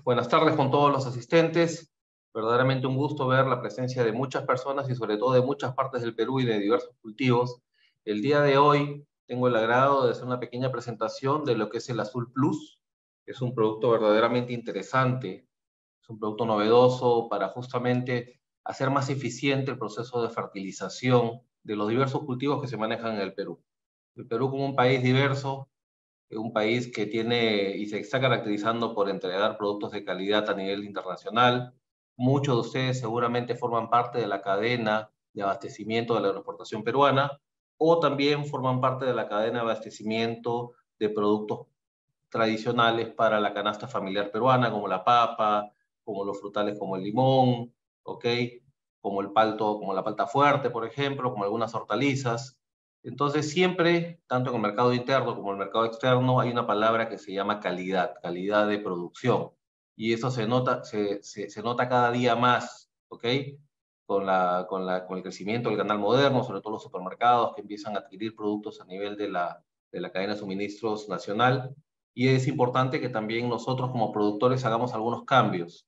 Buenas tardes con todos los asistentes. Verdaderamente un gusto ver la presencia de muchas personas y sobre todo de muchas partes del Perú y de diversos cultivos. El día de hoy tengo el agrado de hacer una pequeña presentación de lo que es el Azul Plus. Es un producto verdaderamente interesante, es un producto novedoso para justamente hacer más eficiente el proceso de fertilización de los diversos cultivos que se manejan en el Perú. El Perú, como un país diverso, un país que tiene y se está caracterizando por entregar productos de calidad a nivel internacional. Muchos de ustedes seguramente forman parte de la cadena de abastecimiento de la agroexportación peruana o también forman parte de la cadena de abastecimiento de productos tradicionales para la canasta familiar peruana, como la papa, como los frutales como el limón, ¿ok? Como el palto, como la palta fuerte, por ejemplo, como algunas hortalizas. Entonces, siempre, tanto en el mercado interno como en el mercado externo, hay una palabra que se llama calidad, calidad de producción. Y eso se nota, se nota cada día más, ¿ok? Con el crecimiento del canal moderno, sobre todo los supermercados que empiezan a adquirir productos a nivel de la cadena de suministros nacional. Y es importante que también nosotros como productores hagamos algunos cambios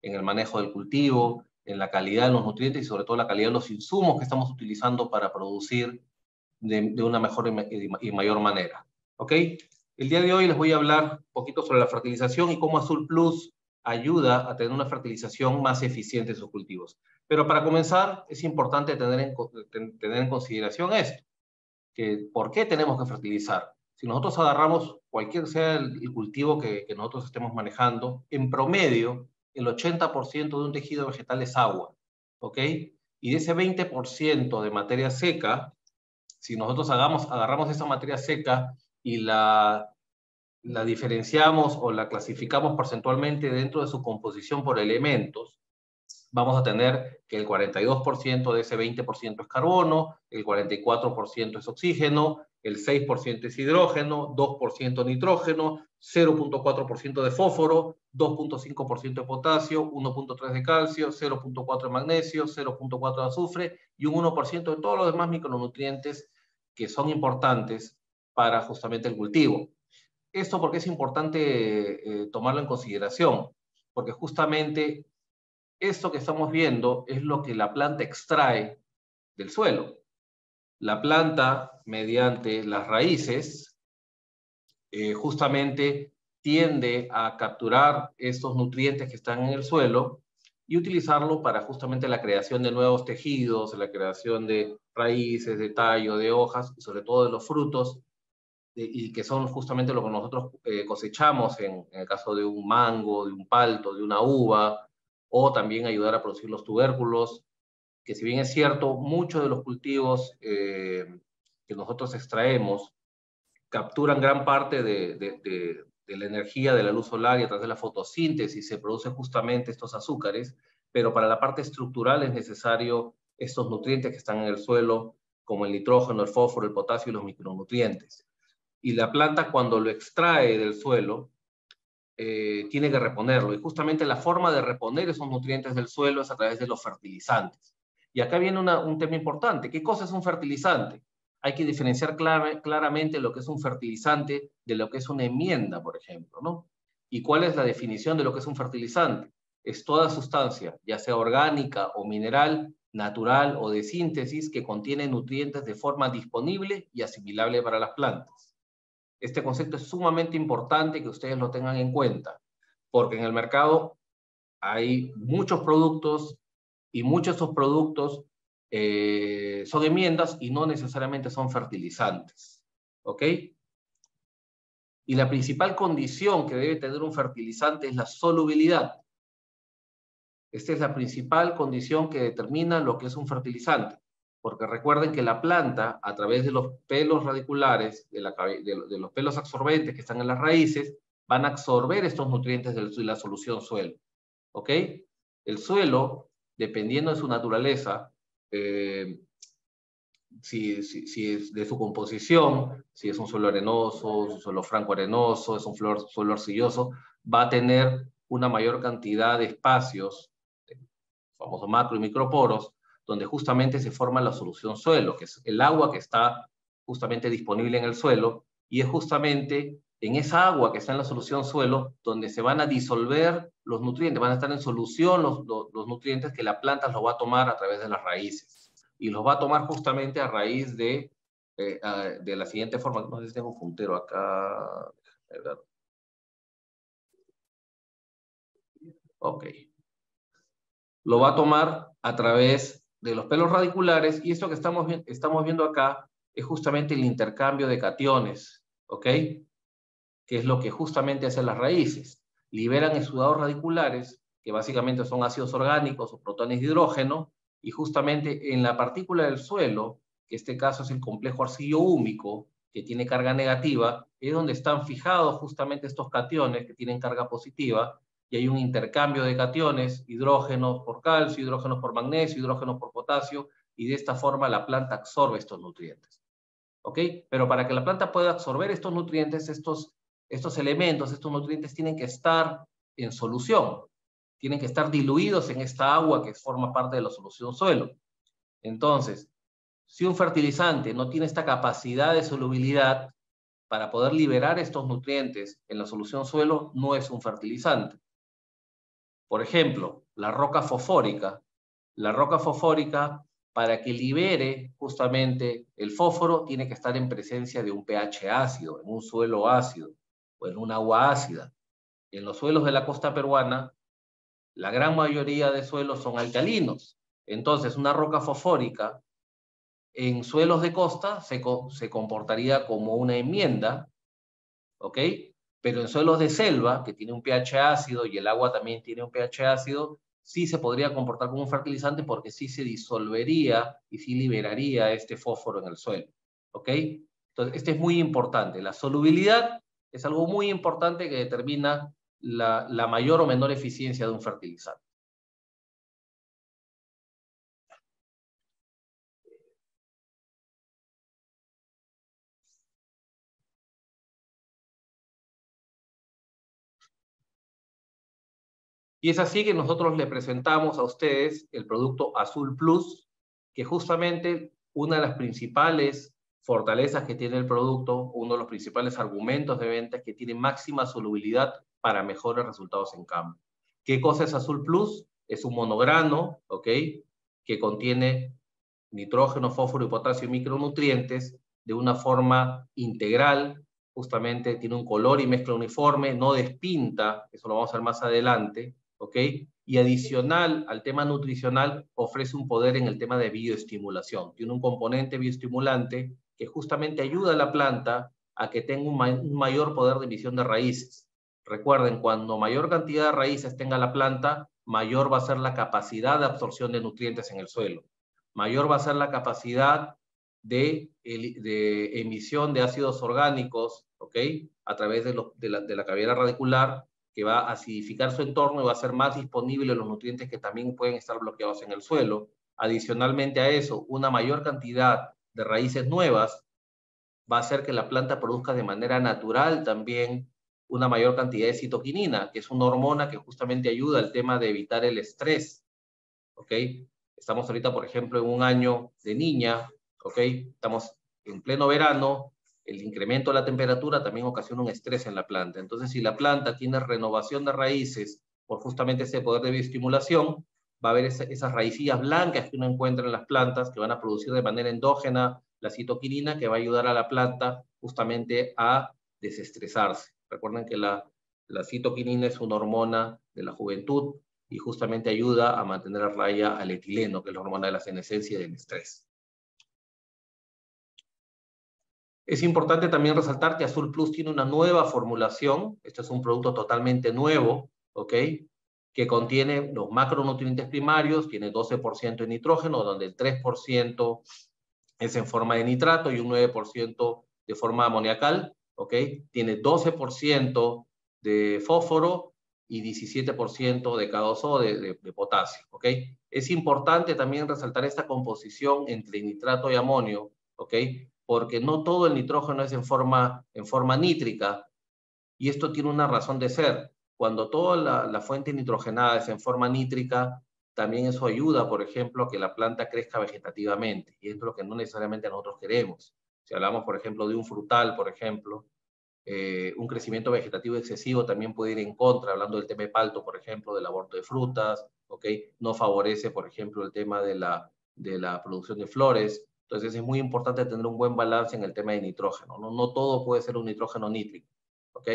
en el manejo del cultivo, en la calidad de los nutrientes y sobre todo la calidad de los insumos que estamos utilizando para producir de una mejor y mayor manera. ¿Ok? El día de hoy les voy a hablar un poquito sobre la fertilización y cómo Azul Plus ayuda a tener una fertilización más eficiente en sus cultivos. Pero para comenzar, es importante tener en consideración esto, que ¿por qué tenemos que fertilizar? Si nosotros agarramos cualquier sea el cultivo que nosotros estemos manejando, en promedio, el 80% de un tejido vegetal es agua, ¿ok? Y de ese 20% de materia seca, si nosotros agarramos esa materia seca y la diferenciamos o la clasificamos porcentualmente dentro de su composición por elementos, vamos a tener que el 42% de ese 20% es carbono, el 44% es oxígeno, el 6% es hidrógeno, 2% nitrógeno, 0,4% de fósforo, 2,5% de potasio, 1,3% de calcio, 0,4% de magnesio, 0,4% de azufre y un 1% de todos los demás micronutrientes que son importantes para justamente el cultivo. Esto porque es importante tomarlo en consideración, porque justamente esto que estamos viendo es lo que la planta extrae del suelo. La planta, mediante las raíces, justamente tiende a capturar estos nutrientes que están en el suelo y utilizarlo para justamente la creación de nuevos tejidos, la creación de raíces, de tallo, de hojas y sobre todo de los frutos, y que son justamente lo que nosotros cosechamos en el caso de un mango, de un palto, de una uva, o también ayudar a producir los tubérculos, que si bien es cierto, muchos de los cultivos que nosotros extraemos capturan gran parte de la energía de la luz solar y a través de la fotosíntesis se producen justamente estos azúcares, pero para la parte estructural es necesario estos nutrientes que están en el suelo, como el nitrógeno, el fósforo, el potasio y los micronutrientes. Y la planta cuando lo extrae del suelo, tiene que reponerlo. Y justamente la forma de reponer esos nutrientes del suelo es a través de los fertilizantes. Y acá viene un tema importante. ¿Qué cosa es un fertilizante? Hay que diferenciar claramente lo que es un fertilizante de lo que es una enmienda, por ejemplo, ¿no? ¿Y cuál es la definición de lo que es un fertilizante? Es toda sustancia, ya sea orgánica o mineral, natural o de síntesis, que contiene nutrientes de forma disponible y asimilable para las plantas. Este concepto es sumamente importante que ustedes lo tengan en cuenta, porque en el mercado hay muchos productos y muchos de esos productos son enmiendas y no necesariamente son fertilizantes. ¿Ok? Y la principal condición que debe tener un fertilizante es la solubilidad. Esta es la principal condición que determina lo que es un fertilizante. Porque recuerden que la planta, a través de los pelos radiculares, de los pelos absorbentes que están en las raíces, van a absorber estos nutrientes de la solución suelo. ¿Ok? El suelo, dependiendo de su naturaleza, si es de su composición, si es un suelo arenoso, un suelo franco arenoso, es un suelo arcilloso, va a tener una mayor cantidad de espacios, famosos macro y microporos, donde justamente se forma la solución suelo, que es el agua que está justamente disponible en el suelo, y es justamente en esa agua que está en la solución suelo, donde se van a disolver los nutrientes, van a estar en solución los nutrientes que la planta los va a tomar a través de las raíces. Y los va a tomar justamente a raíz de la siguiente forma. No sé si tengo un puntero acá. Ok. Lo va a tomar a través de los pelos radiculares, y esto que estamos viendo acá es justamente el intercambio de cationes, ¿ok? Que es lo que justamente hacen las raíces. Liberan exudados radiculares, que básicamente son ácidos orgánicos o protones de hidrógeno, y justamente en la partícula del suelo, que en este caso es el complejo arcillo-húmico, que tiene carga negativa, es donde están fijados justamente estos cationes que tienen carga positiva, y hay un intercambio de cationes, hidrógenos por calcio, hidrógenos por magnesio, hidrógenos por potasio, y de esta forma la planta absorbe estos nutrientes. ¿Ok? Pero para que la planta pueda absorber estos nutrientes, estos elementos, estos nutrientes tienen que estar en solución, tienen que estar diluidos en esta agua que forma parte de la solución suelo. Entonces, si un fertilizante no tiene esta capacidad de solubilidad para poder liberar estos nutrientes en la solución suelo, no es un fertilizante. Por ejemplo, la roca fosfórica. La roca fosfórica, para que libere justamente el fósforo, tiene que estar en presencia de un pH ácido, en un suelo ácido o en un agua ácida. En los suelos de la costa peruana, la gran mayoría de suelos son alcalinos. Entonces, una roca fosfórica en suelos de costa se comportaría como una enmienda, ¿ok? Pero en suelos de selva, que tiene un pH ácido y el agua también tiene un pH ácido, sí se podría comportar como un fertilizante porque sí se disolvería y sí liberaría este fósforo en el suelo, ¿ok? Entonces, este es muy importante. La solubilidad es algo muy importante que determina la mayor o menor eficiencia de un fertilizante. Y es así que nosotros le presentamos a ustedes el producto Azul Plus, que justamente una de las principales fortalezas que tiene el producto, uno de los principales argumentos de venta es que tiene máxima solubilidad para mejores resultados en campo. ¿Qué cosa es Azul Plus? Es un monograno, ¿ok? Que contiene nitrógeno, fósforo y potasio y micronutrientes de una forma integral, justamente tiene un color y mezcla uniforme, no despinta, eso lo vamos a ver más adelante, ¿ok? Y adicional al tema nutricional, ofrece un poder en el tema de bioestimulación. Tiene un componente bioestimulante que justamente ayuda a la planta a que tenga un mayor poder de emisión de raíces. Recuerden, cuando mayor cantidad de raíces tenga la planta, mayor va a ser la capacidad de absorción de nutrientes en el suelo. Mayor va a ser la capacidad de emisión de ácidos orgánicos, ¿ok? A través de la cavidad radicular, que va a acidificar su entorno y va a ser más disponible los nutrientes que también pueden estar bloqueados en el suelo. Adicionalmente a eso, una mayor cantidad de raíces nuevas va a hacer que la planta produzca de manera natural también una mayor cantidad de citoquinina, que es una hormona que justamente ayuda al tema de evitar el estrés, ¿ok? Estamos ahorita, por ejemplo, en un año de niña, ¿ok? Estamos en pleno verano, el incremento de la temperatura también ocasiona un estrés en la planta. Entonces, si la planta tiene renovación de raíces por justamente ese poder de bioestimulación, va a haber esas raicillas blancas que uno encuentra en las plantas que van a producir de manera endógena la citoquinina que va a ayudar a la planta justamente a desestresarse. Recuerden que la citoquinina es una hormona de la juventud y justamente ayuda a mantener a raya al etileno, que es la hormona de la senescencia y del estrés. Es importante también resaltar que Azul Plus tiene una nueva formulación. Este es un producto totalmente nuevo, ¿ok? Que contiene los macronutrientes primarios, tiene 12% de nitrógeno, donde el 3% es en forma de nitrato y un 9% de forma amoniacal, ¿ok? Tiene 12% de fósforo y 17% de K2O, de potasio, ¿ok? Es importante también resaltar esta composición entre nitrato y amonio, ¿ok? Porque no todo el nitrógeno es en forma nítrica, y esto tiene una razón de ser. Cuando toda la fuente nitrogenada es en forma nítrica, también eso ayuda, por ejemplo, a que la planta crezca vegetativamente, y esto es lo que no necesariamente nosotros queremos. Si hablamos, por ejemplo, de un frutal, por ejemplo, Un crecimiento vegetativo excesivo también puede ir en contra, hablando del tema hepalto, por ejemplo, del aborto de frutas, ¿ok? No favorece, por ejemplo, el tema de la producción de flores. Entonces es muy importante tener un buen balance en el tema de nitrógeno, ¿no? No todo puede ser un nitrógeno nítrico, ¿ok?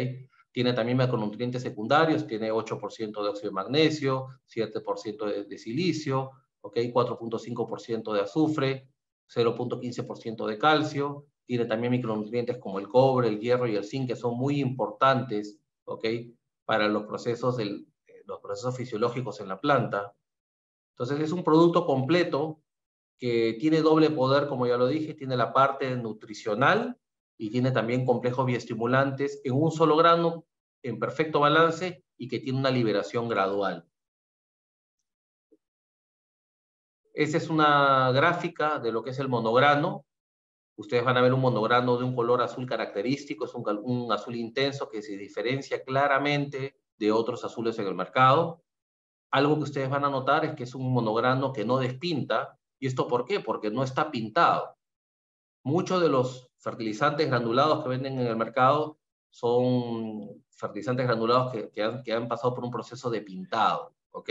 Tiene también macronutrientes secundarios, tiene 8% de óxido de magnesio, 7% de silicio, ¿ok? 4.5% de azufre, 0.15% de calcio. Tiene también micronutrientes como el cobre, el hierro y el zinc, que son muy importantes, ¿ok? Para los procesos fisiológicos en la planta. Entonces es un producto completo que tiene doble poder, como ya lo dije, tiene la parte nutricional y tiene también complejos bioestimulantes en un solo grano, en perfecto balance y que tiene una liberación gradual. Esa es una gráfica de lo que es el monograno. Ustedes van a ver un monograno de un color azul característico, es un azul intenso que se diferencia claramente de otros azules en el mercado. Algo que ustedes van a notar es que es un monograno que no despinta. ¿Y esto por qué? Porque no está pintado. Muchos de los fertilizantes granulados que venden en el mercado son fertilizantes granulados que han pasado por un proceso de pintado, ¿ok?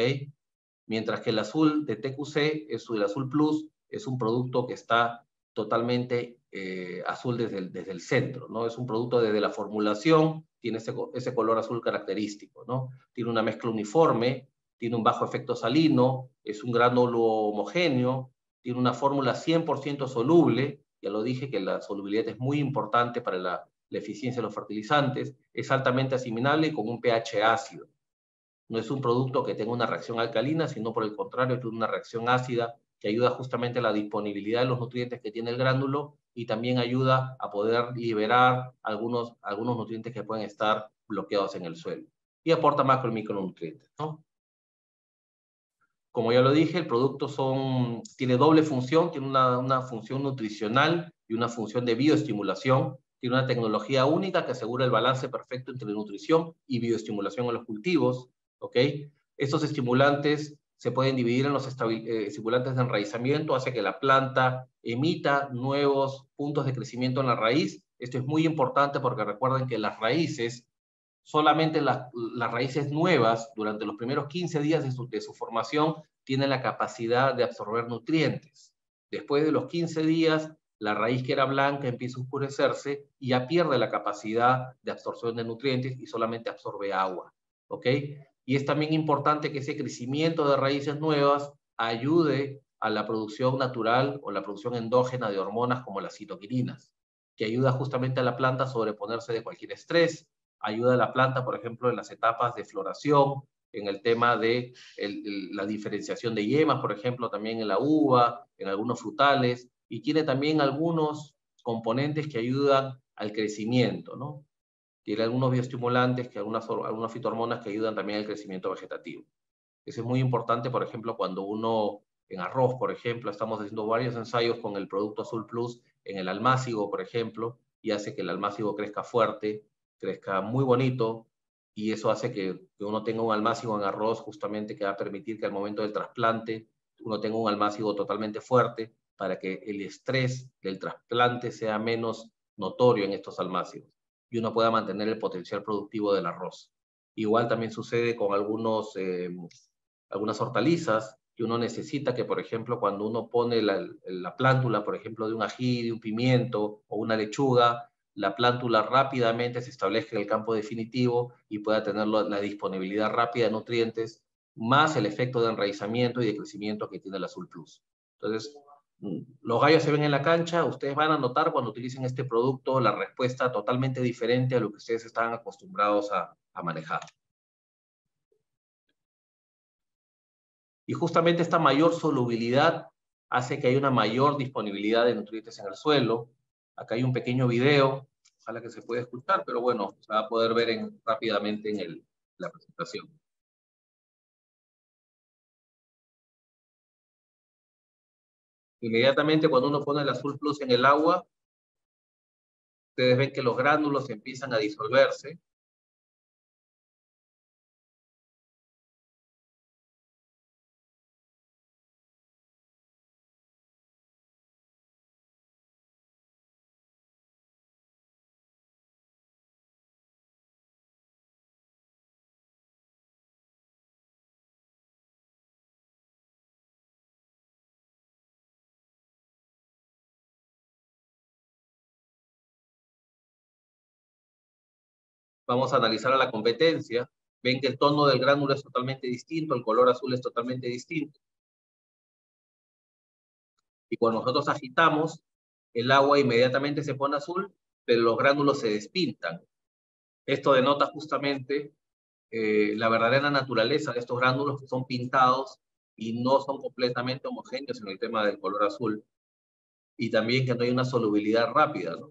Mientras que el azul de TQC, el azul Plus, es un producto que está totalmente azul desde el centro, ¿no? Es un producto desde la formulación, tiene ese color azul característico, ¿no? Tiene una mezcla uniforme, tiene un bajo efecto salino, es un gránulo homogéneo, tiene una fórmula 100% soluble, ya lo dije que la solubilidad es muy importante para la eficiencia de los fertilizantes, es altamente asimilable y con un pH ácido. No es un producto que tenga una reacción alcalina, sino por el contrario, tiene una reacción ácida que ayuda justamente a la disponibilidad de los nutrientes que tiene el gránulo y también ayuda a poder liberar algunos nutrientes que pueden estar bloqueados en el suelo. Y aporta macro y micronutrientes, ¿no? Como ya lo dije, el producto tiene doble función, tiene una función nutricional y una función de bioestimulación. Tiene una tecnología única que asegura el balance perfecto entre nutrición y bioestimulación en los cultivos, ¿ok? Estos estimulantes se pueden dividir en los estimulantes de enraizamiento, hace que la planta emita nuevos puntos de crecimiento en la raíz. Esto es muy importante porque recuerden que las raíces, solamente las raíces nuevas, durante los primeros 15 días de su formación, tienen la capacidad de absorber nutrientes. Después de los 15 días, la raíz que era blanca empieza a oscurecerse y ya pierde la capacidad de absorción de nutrientes y solamente absorbe agua. ¿Ok? Y es también importante que ese crecimiento de raíces nuevas ayude a la producción natural o la producción endógena de hormonas como las citoquininas, que ayuda justamente a la planta a sobreponerse de cualquier estrés, ayuda a la planta, por ejemplo, en las etapas de floración, en el tema de la diferenciación de yemas, por ejemplo, también en la uva, en algunos frutales, y tiene también algunos componentes que ayudan al crecimiento, ¿no? Tiene algunos bioestimulantes, algunas fitohormonas que ayudan también al crecimiento vegetativo. Eso es muy importante, por ejemplo, cuando uno en arroz, por ejemplo, estamos haciendo varios ensayos con el producto Azul Plus en el almácigo, por ejemplo, y hace que el almácigo crezca fuerte, crezca muy bonito, y eso hace que uno tenga un almácigo en arroz justamente que va a permitir que al momento del trasplante uno tenga un almácigo totalmente fuerte para que el estrés del trasplante sea menos notorio en estos almácigos y uno pueda mantener el potencial productivo del arroz. Igual también sucede con algunas hortalizas que uno necesita que, por ejemplo, cuando uno pone la plántula, por ejemplo, de un ají, de un pimiento o una lechuga, la plántula rápidamente se establezca en el campo definitivo y pueda tener la disponibilidad rápida de nutrientes, más el efecto de enraizamiento y de crecimiento que tiene el Azul Plus. Entonces, los gallos se ven en la cancha, ustedes van a notar cuando utilicen este producto la respuesta totalmente diferente a lo que ustedes están acostumbrados a manejar. Y justamente esta mayor solubilidad hace que haya una mayor disponibilidad de nutrientes en el suelo. Acá hay un pequeño video, ojalá que se pueda escuchar, pero bueno, se va a poder ver rápidamente en la presentación. Inmediatamente cuando uno pone el Azul Plus en el agua, ustedes ven que los gránulos empiezan a disolverse. Vamos a analizar a la competencia. Ven que el tono del gránulo es totalmente distinto, el color azul es totalmente distinto. Y cuando nosotros agitamos, el agua inmediatamente se pone azul, pero los gránulos se despintan. Esto denota justamente la verdadera naturaleza de estos gránulos, que son pintados y no son completamente homogéneos en el tema del color azul. Y también que no hay una solubilidad rápida, ¿no?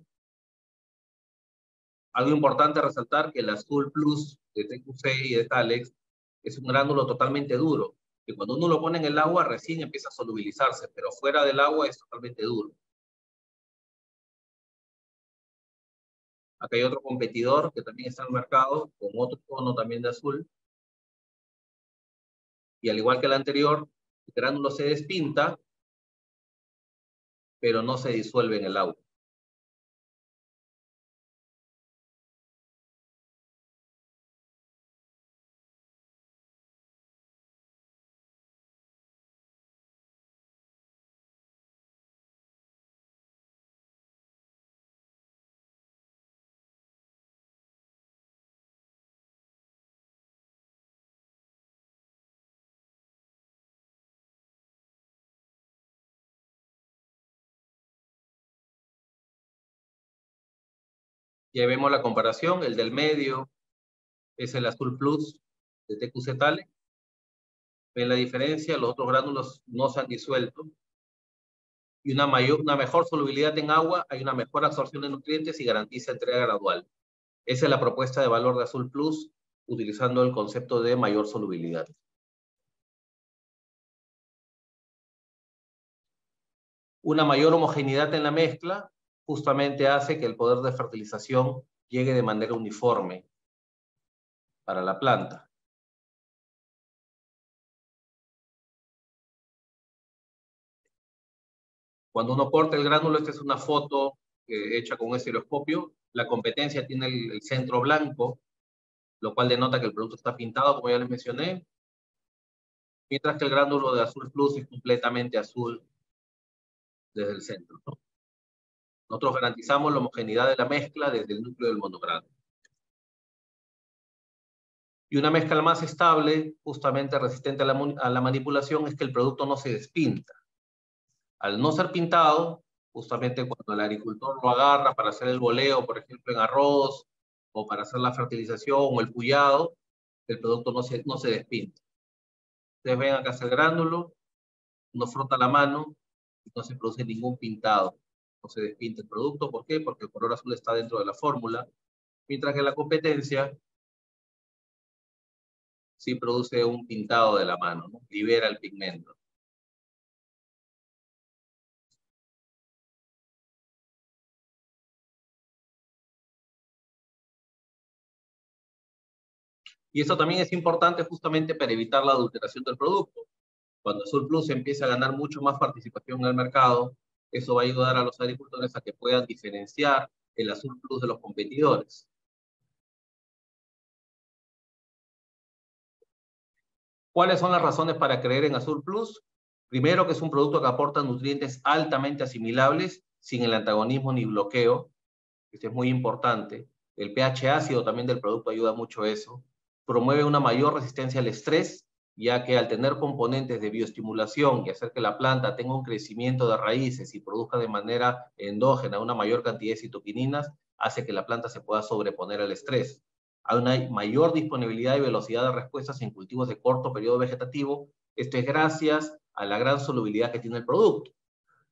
Algo importante resaltar que el Azul Plus de TQC y de Talex es un gránulo totalmente duro, que cuando uno lo pone en el agua recién empieza a solubilizarse, pero fuera del agua es totalmente duro. Acá hay otro competidor que también está en el mercado, con otro tono también de azul, y al igual que el anterior, el gránulo se despinta, pero no se disuelve en el agua. Ya vemos la comparación, el del medio es el Azul Plus de TQC Talex. Ven la diferencia, los otros gránulos no se han disuelto. Y una mejor solubilidad en agua, hay una mejor absorción de nutrientes y garantiza entrega gradual. Esa es la propuesta de valor de Azul Plus, utilizando el concepto de mayor solubilidad. Una mayor homogeneidad en la mezcla justamente hace que el poder de fertilización llegue de manera uniforme para la planta. Cuando uno corta el gránulo, esta es una foto hecha con un estereoscopio, la competencia tiene el centro blanco, lo cual denota que el producto está pintado, como ya les mencioné, mientras que el gránulo de Azul Plus es completamente azul desde el centro, ¿no? Nosotros garantizamos la homogeneidad de la mezcla desde el núcleo del monograno. Y una mezcla más estable, justamente resistente a la manipulación, es que el producto no se despinta. Al no ser pintado, justamente cuando el agricultor lo agarra para hacer el boleo, por ejemplo, en arroz, o para hacer la fertilización o el pullado, el producto no se despinta. Ustedes ven acá el gránulo, uno frota la mano y no se produce ningún pintado. No se despinta el producto. ¿Por qué? Porque el color azul está dentro de la fórmula, mientras que la competencia sí produce un pintado de la mano, ¿no? Libera el pigmento. Y esto también es importante justamente para evitar la adulteración del producto. Cuando Azul Plus empieza a ganar mucho más participación en el mercado, eso va a ayudar a los agricultores a que puedan diferenciar el Azul Plus de los competidores. ¿Cuáles son las razones para creer en Azul Plus? Primero, que es un producto que aporta nutrientes altamente asimilables, sin el antagonismo ni bloqueo. Esto es muy importante. El pH ácido también del producto ayuda mucho a eso. Promueve una mayor resistencia al estrés, ya que al tener componentes de bioestimulación y hacer que la planta tenga un crecimiento de raíces y produzca de manera endógena una mayor cantidad de citoquininas, hace que la planta se pueda sobreponer al estrés. Hay una mayor disponibilidad y velocidad de respuestas en cultivos de corto periodo vegetativo. Esto es gracias a la gran solubilidad que tiene el producto.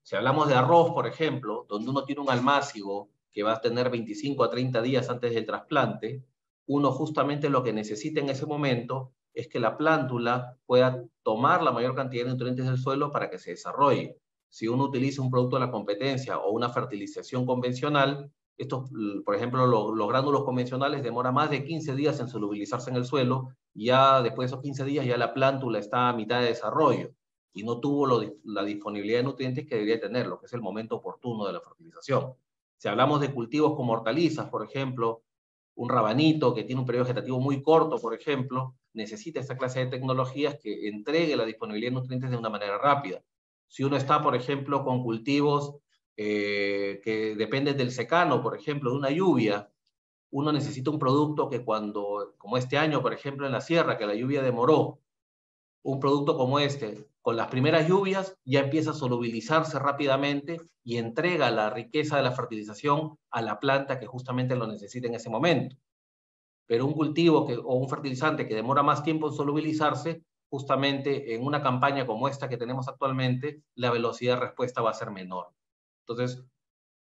Si hablamos de arroz, por ejemplo, donde uno tiene un almácigo que va a tener 25 a 30 días antes del trasplante, uno justamente lo que necesita en ese momento es que la plántula pueda tomar la mayor cantidad de nutrientes del suelo para que se desarrolle. Si uno utiliza un producto de la competencia o una fertilización convencional, estos, por ejemplo, los gránulos convencionales demoran más de 15 días en solubilizarse en el suelo, y ya después de esos 15 días ya la plántula está a mitad de desarrollo y no tuvo la disponibilidad de nutrientes que debería tener, lo que es el momento oportuno de la fertilización. Si hablamos de cultivos como hortalizas, por ejemplo, un rabanito que tiene un periodo vegetativo muy corto, por ejemplo, necesita esta clase de tecnologías que entregue la disponibilidad de nutrientes de una manera rápida. Si uno está, por ejemplo, con cultivos que dependen del secano, por ejemplo, de una lluvia, uno necesita un producto que cuando, como este año, por ejemplo, en la sierra, que la lluvia demoró, un producto como este, con las primeras lluvias, ya empieza a solubilizarse rápidamente y entrega la riqueza de la fertilización a la planta que justamente lo necesita en ese momento. Pero un cultivo o un fertilizante que demora más tiempo en solubilizarse, justamente en una campaña como esta que tenemos actualmente, la velocidad de respuesta va a ser menor. Entonces,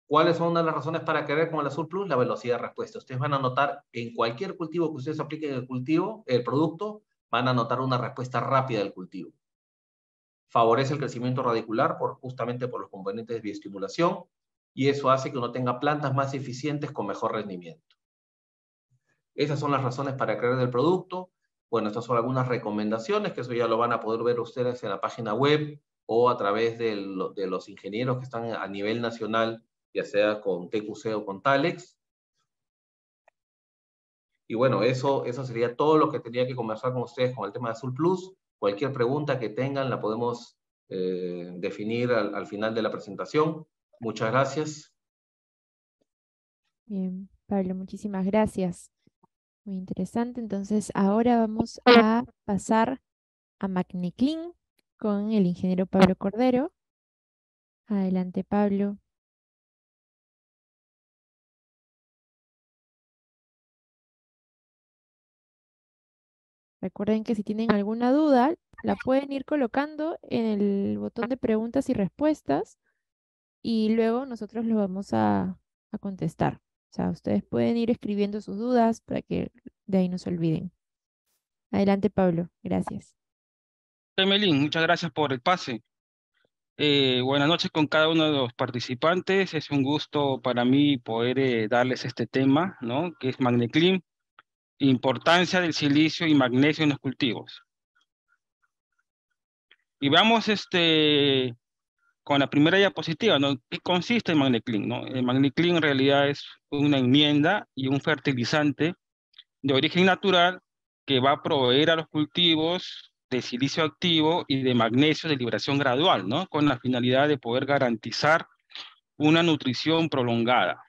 ¿cuáles son una de las razones para querer con el Azul Plus? La velocidad de respuesta. Ustedes van a notar en cualquier cultivo que ustedes apliquen el producto, van a notar una respuesta rápida del cultivo. Favorece el crecimiento radicular justamente por los componentes de bioestimulación y eso hace que uno tenga plantas más eficientes con mejor rendimiento. Esas son las razones para creer del producto. Bueno, estas son algunas recomendaciones, que eso ya lo van a poder ver ustedes en la página web o a través de los ingenieros que están a nivel nacional, ya sea con TQC o con Talex. Y bueno, eso sería todo lo que tenía que conversar con ustedes con el tema de Azul Plus. Cualquier pregunta que tengan la podemos definir al final de la presentación. Muchas gracias. Bien, Pablo, muchísimas gracias. Muy interesante. Entonces, ahora vamos a pasar a MagneClean con el ingeniero Pablo Cordero. Adelante, Pablo. Recuerden que si tienen alguna duda, la pueden ir colocando en el botón de preguntas y respuestas y luego nosotros lo vamos a contestar. O sea, ustedes pueden ir escribiendo sus dudas para que de ahí no se olviden. Adelante, Pablo. Gracias. Emelín, muchas gracias por el pase. Buenas noches con cada uno de los participantes. Es un gusto para mí poder darles este tema, ¿no? Que es MagneClean, importancia del silicio y magnesio en los cultivos. Y vamos con la primera diapositiva, ¿no? ¿Qué consiste en MagneClean, no? El MagneClean en realidad es una enmienda y un fertilizante de origen natural que va a proveer a los cultivos de silicio activo y de magnesio de liberación gradual, ¿no? Con la finalidad de poder garantizar una nutrición prolongada.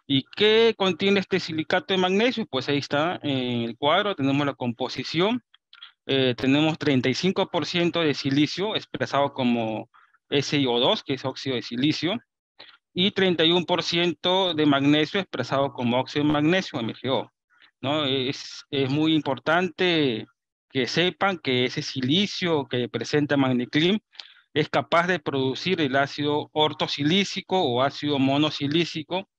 ¿Y qué contiene este silicato de magnesio? Pues ahí está en el cuadro, tenemos la composición, tenemos 35% de silicio expresado como SiO2, que es óxido de silicio, y 31% de magnesio expresado como óxido de magnesio, MgO, ¿no? Es muy importante que sepan que ese silicio que presenta MagneClean es capaz de producir el ácido ortosilícico o ácido monosilícico,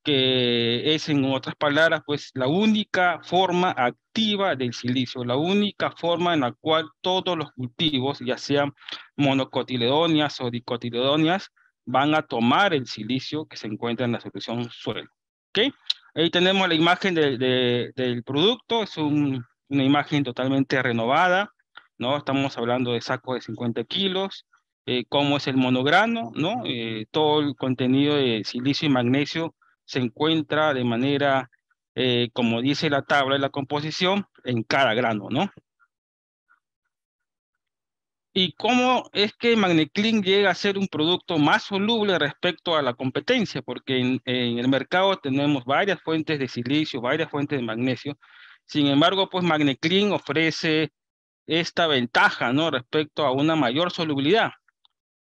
que es, en otras palabras, pues la única forma activa del silicio, la única forma en la cual todos los cultivos, ya sean monocotiledóneas o dicotiledóneas, van a tomar el silicio que se encuentra en la solución suelo. ¿Ok? Ahí tenemos la imagen del producto, es una imagen totalmente renovada, ¿no? Estamos hablando de sacos de 50 kilos, cómo es el monograno, ¿no? Todo el contenido de silicio y magnesio se encuentra de manera, como dice la tabla de la composición, en cada grano, ¿no? ¿Y cómo es que MagneClean llega a ser un producto más soluble respecto a la competencia? Porque en el mercado tenemos varias fuentes de silicio, varias fuentes de magnesio. Sin embargo, pues MagneClean ofrece esta ventaja, ¿no? Respecto a una mayor solubilidad.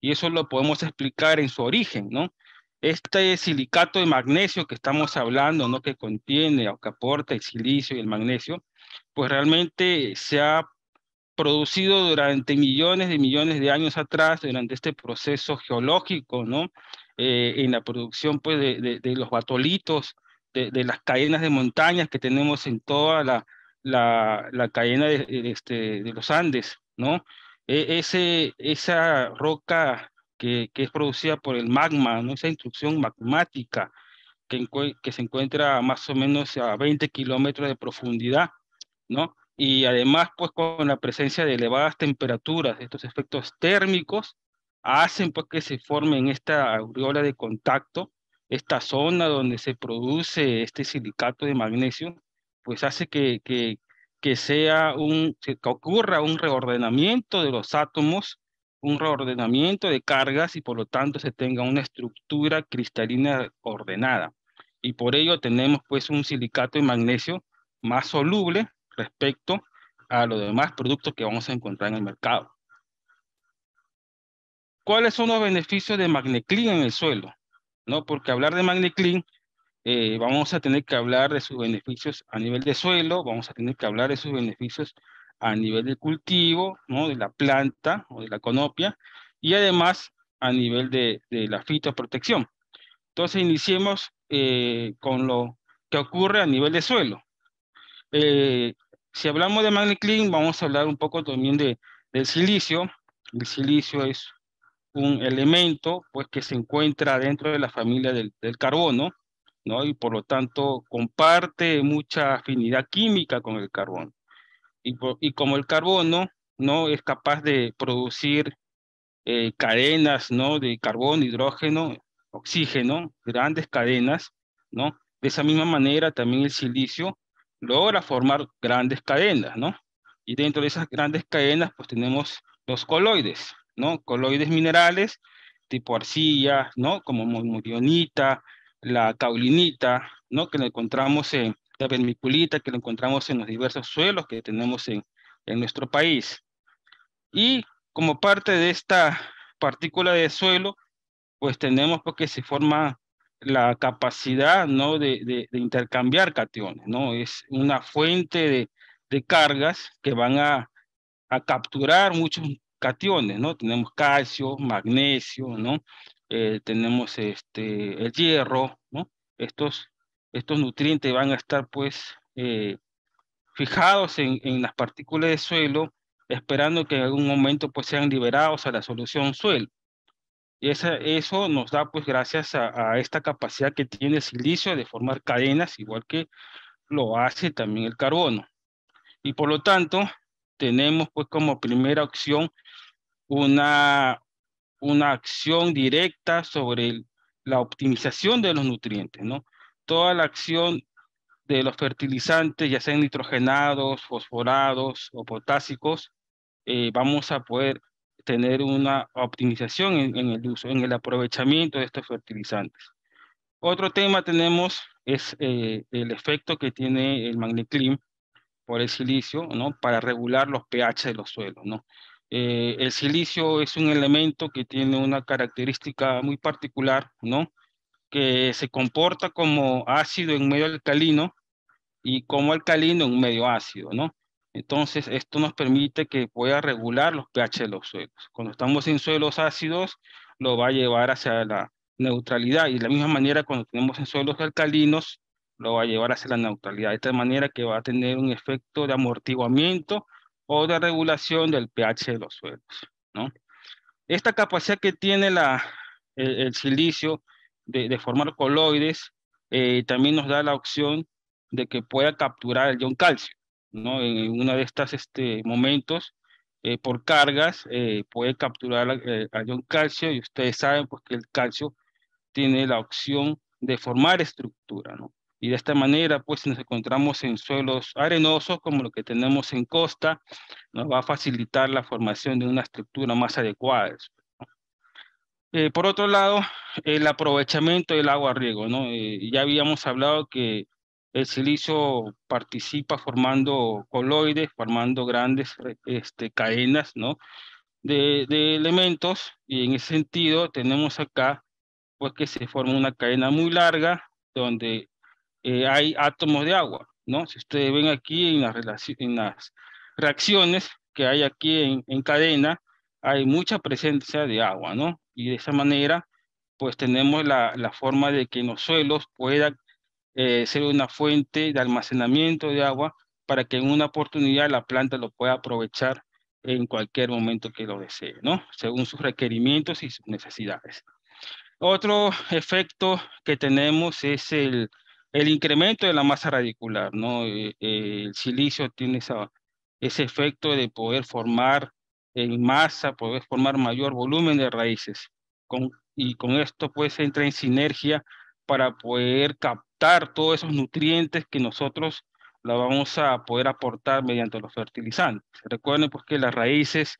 Y eso lo podemos explicar en su origen, ¿no? Este silicato de magnesio que estamos hablando, ¿no? Que contiene o que aporta el silicio y el magnesio, pues realmente se ha producido durante millones de años atrás, durante este proceso geológico, ¿no? En la producción, pues, de los batolitos, de las cadenas de montañas que tenemos en toda la cadena de los Andes, ¿no? Esa roca que es producida por el magma, ¿no? Esa intrusión magmática que se encuentra más o menos a 20 kilómetros de profundidad, ¿no? Y además, pues con la presencia de elevadas temperaturas, estos efectos térmicos hacen pues que se formen esta aureola de contacto, esta zona donde se produce este silicato de magnesio, pues hace que ocurra un reordenamiento de los átomos, un reordenamiento de cargas y por lo tanto se tenga una estructura cristalina ordenada. y por ello tenemos pues un silicato de magnesio más soluble respecto a los demás productos que vamos a encontrar en el mercado. ¿Cuáles son los beneficios de MagneClean en el suelo? ¿No? Porque hablar de MagneClean, vamos a tener que hablar de sus beneficios a nivel de suelo, vamos a tener que hablar de sus beneficios a nivel de cultivo, ¿no? De la planta o de la conopia, y además a nivel de la fitoprotección. Entonces iniciemos con lo que ocurre a nivel de suelo. Si hablamos de MagneClean, vamos a hablar un poco también del silicio. El silicio es un elemento pues, que se encuentra dentro de la familia del carbono, ¿no? Y por lo tanto comparte mucha afinidad química con el carbono. Y como el carbono no es capaz de producir cadenas, ¿no? De carbono, hidrógeno, oxígeno, grandes cadenas, ¿no? De esa misma manera también el silicio logra formar grandes cadenas, ¿no? Y dentro de esas grandes cadenas pues tenemos los coloides, ¿no? Coloides minerales tipo arcilla, ¿no? Como murionita, la caulinita, ¿no? Que lo encontramos en la vermiculita, que lo encontramos en los diversos suelos que tenemos en nuestro país. Y como parte de esta partícula de suelo, pues tenemos porque se forma la capacidad, ¿no? de intercambiar cationes, ¿no? Es una fuente de cargas que van a capturar muchos cationes, ¿no? Tenemos calcio, magnesio, ¿no? Tenemos el hierro, ¿no? Estos nutrientes van a estar, pues, fijados en las partículas de suelo, esperando que en algún momento pues sean liberados a la solución suelo. Y eso nos da pues gracias a esta capacidad que tiene el silicio de formar cadenas, igual que lo hace también el carbono. Y por lo tanto, tenemos pues como primera opción una, una acción directa sobre la optimización de los nutrientes, ¿no? Toda la acción de los fertilizantes, ya sean nitrogenados, fosforados o potásicos, vamos a poder tener una optimización en el uso, en el aprovechamiento de estos fertilizantes. Otro tema tenemos es el efecto que tiene el MagneClean por el silicio, ¿no? Para regular los pH de los suelos, ¿no? El silicio es un elemento que tiene una característica muy particular, ¿no? Que se comporta como ácido en medio alcalino y como alcalino en un medio ácido, ¿no? Entonces, esto nos permite que pueda regular los pH de los suelos. Cuando estamos en suelos ácidos, lo va a llevar hacia la neutralidad. Y de la misma manera, cuando tenemos en suelos alcalinos, lo va a llevar hacia la neutralidad. De tal manera que va a tener un efecto de amortiguamiento o de regulación del pH de los suelos, ¿no? Esta capacidad que tiene el silicio de formar coloides también nos da la opción de que pueda capturar el ion calcio, ¿no? En uno de estos momentos, por cargas, puede capturar el ion calcio, y ustedes saben pues, que el calcio tiene la opción de formar estructura, ¿no? Y de esta manera, pues, si nos encontramos en suelos arenosos, como lo que tenemos en costa, nos va a facilitar la formación de una estructura más adecuada. Por otro lado, el aprovechamiento del agua a riego, ¿no? Ya habíamos hablado que el silicio participa formando coloides, formando grandes cadenas, ¿no? de elementos, y en ese sentido tenemos acá pues que se forma una cadena muy larga donde hay átomos de agua, ¿no? Si ustedes ven aquí en las reacciones que hay aquí en cadena, hay mucha presencia de agua, ¿no? Y de esa manera, pues tenemos la forma de que en los suelos pueda ser una fuente de almacenamiento de agua para que en una oportunidad la planta lo pueda aprovechar en cualquier momento que lo desee, ¿no? Según sus requerimientos y sus necesidades. Otro efecto que tenemos es el incremento de la masa radicular, ¿no? El silicio tiene ese efecto de poder formar en masa, poder formar mayor volumen de raíces. Y con esto pues entra en sinergia para poder captar todos esos nutrientes que nosotros la vamos a poder aportar mediante los fertilizantes. Recuerden pues que las raíces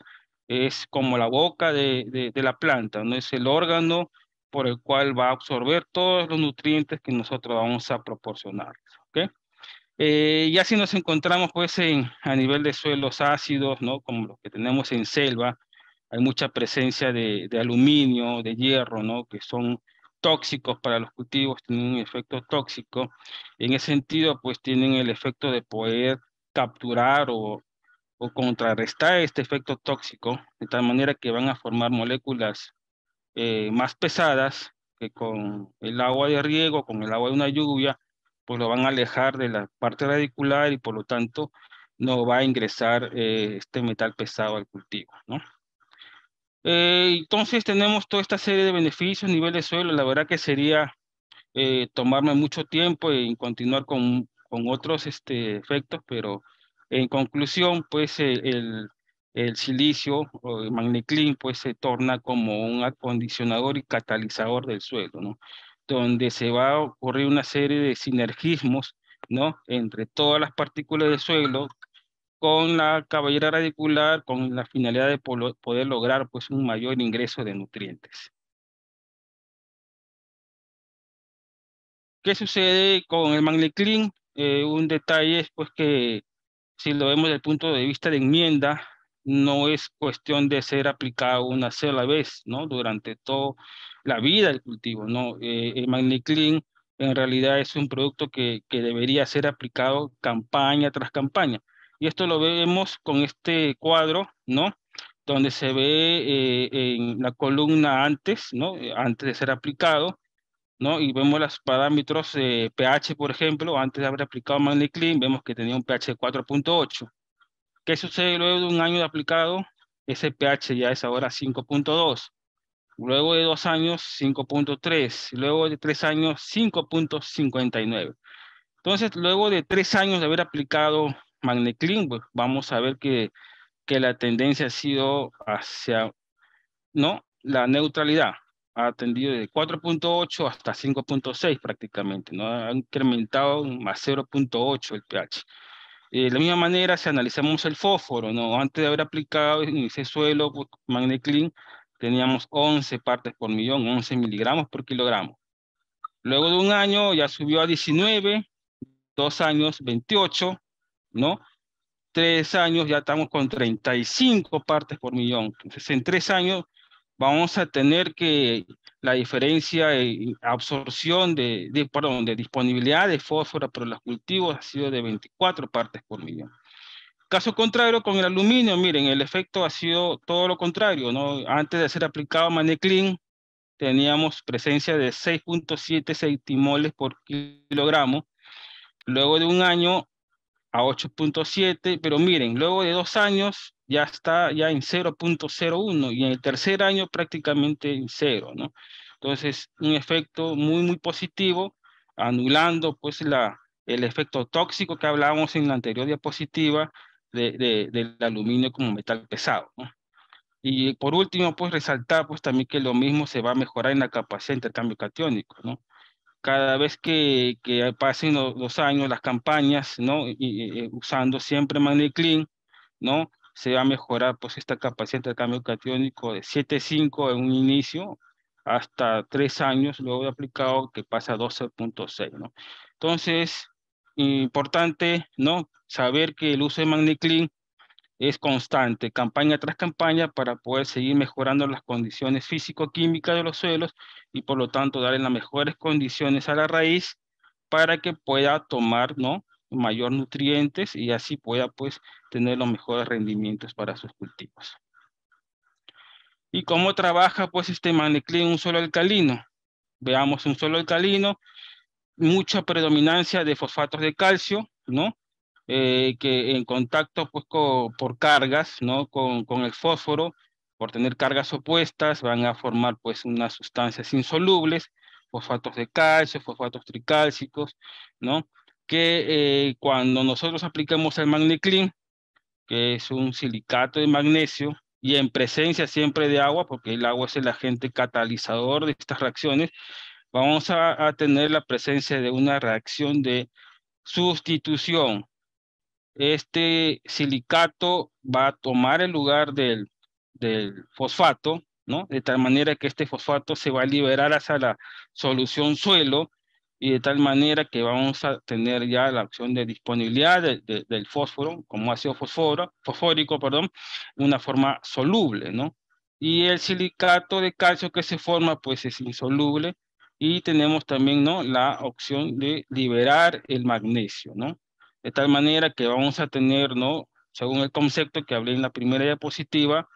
es como la boca de la planta, no es el órgano por el cual va a absorber todos los nutrientes que nosotros vamos a proporcionar. ¿Ok? Ya si nos encontramos pues a nivel de suelos ácidos, ¿no? Como los que tenemos en selva, hay mucha presencia de aluminio, de hierro, ¿no? Que son tóxicos para los cultivos, tienen un efecto tóxico. En ese sentido, pues tienen el efecto de poder capturar o contrarrestar este efecto tóxico, de tal manera que van a formar moléculas más pesadas que con el agua de riego, con el agua de una lluvia, pues lo van a alejar de la parte radicular y por lo tanto no va a ingresar este metal pesado al cultivo, ¿no? Entonces tenemos toda esta serie de beneficios a nivel de suelo. La verdad que sería tomarme mucho tiempo en continuar con otros efectos, pero en conclusión, pues el silicio o el Magniclean pues se torna como un acondicionador y catalizador del suelo, ¿no? Donde se va a ocurrir una serie de sinergismos, ¿no? Entre todas las partículas del suelo, con la cabellera radicular, con la finalidad de poder lograr pues un mayor ingreso de nutrientes. ¿Qué sucede con el Magniclean? Un detalle es pues que si lo vemos desde el punto de vista de enmienda, no es cuestión de ser aplicado una sola vez, ¿no? Durante toda la vida del cultivo, ¿no? El Magniclean en realidad es un producto que debería ser aplicado campaña tras campaña. Y esto lo vemos con este cuadro, ¿no? Donde se ve en la columna antes, ¿no? Antes de ser aplicado, ¿no? Y vemos los parámetros pH, por ejemplo, antes de haber aplicado Magniclean, vemos que tenía un pH de 4.8. ¿Qué sucede luego de un año de aplicado? Ese pH ya es ahora 5.2. Luego de 2 años, 5.3. Luego de 3 años, 5.59. Entonces, luego de 3 años de haber aplicado Magniclean, pues vamos a ver que la tendencia ha sido hacia, ¿no? La neutralidad. Ha tendido de 4.8 hasta 5.6 prácticamente, ¿no? Ha incrementado más 0.8 el pH. De la misma manera, si analizamos el fósforo, ¿no? Antes de haber aplicado en ese suelo pues, Magniclean, teníamos 11 partes por millón, 11 miligramos por kilogramo. Luego de un año ya subió a 19, 2 años 28, ¿no? 3 años ya estamos con 35 partes por millón. Entonces, en 3 años vamos a tener que la diferencia en absorción perdón, de disponibilidad de fósforo para los cultivos ha sido de 24 partes por millón. Caso contrario con el aluminio, miren, el efecto ha sido todo lo contrario, ¿no? Antes de ser aplicado Magniclean, teníamos presencia de 6.7 centimoles por kilogramo. Luego de un año a 8.7, pero miren, luego de 2 años ya está ya en 0.01 y en el tercer año prácticamente en 0, ¿no? Entonces, un efecto muy, muy positivo, anulando pues el efecto tóxico que hablábamos en la anterior diapositiva del aluminio como metal pesado, ¿no? Y por último, pues resaltar pues también que lo mismo se va a mejorar en la capacidad de intercambio catiónico, ¿no? Cada vez que pasen los años, las campañas, ¿no? Usando siempre Magniclean, ¿no? Se va a mejorar pues esta capacidad de intercambio catiónico de 7.5 en un inicio hasta 3 años luego de aplicado que pasa a 12.6, ¿no? Entonces, importante, ¿no? Saber que el uso de Magniclean es constante, campaña tras campaña, para poder seguir mejorando las condiciones físico-químicas de los suelos y por lo tanto darle las mejores condiciones a la raíz para que pueda tomar, ¿no? mayor nutrientes y así pueda pues tener los mejores rendimientos para sus cultivos. ¿Y cómo trabaja pues este Magniclean en un suelo alcalino? Veamos un suelo alcalino, mucha predominancia de fosfatos de calcio, ¿no? Que en contacto pues, por cargas, ¿no? Con el fósforo, por tener cargas opuestas, van a formar pues unas sustancias insolubles, fosfatos de calcio, fosfatos tricálcicos, ¿no? Que cuando nosotros aplicamos el Magniclean, que es un silicato de magnesio, y en presencia siempre de agua, porque el agua es el agente catalizador de estas reacciones, vamos a tener la presencia de una reacción de sustitución. Este silicato va a tomar el lugar del fosfato, ¿no? De tal manera que este fosfato se va a liberar hacia la solución suelo y de tal manera que vamos a tener ya la opción de disponibilidad del fósforo, como ácido fosfórico, perdón, de una forma soluble, ¿no? Y el silicato de calcio que se forma, pues es insoluble. Y tenemos también, ¿no?, la opción de liberar el magnesio, ¿no? De tal manera que vamos a tener, ¿no?, según el concepto que hablé en la primera diapositiva,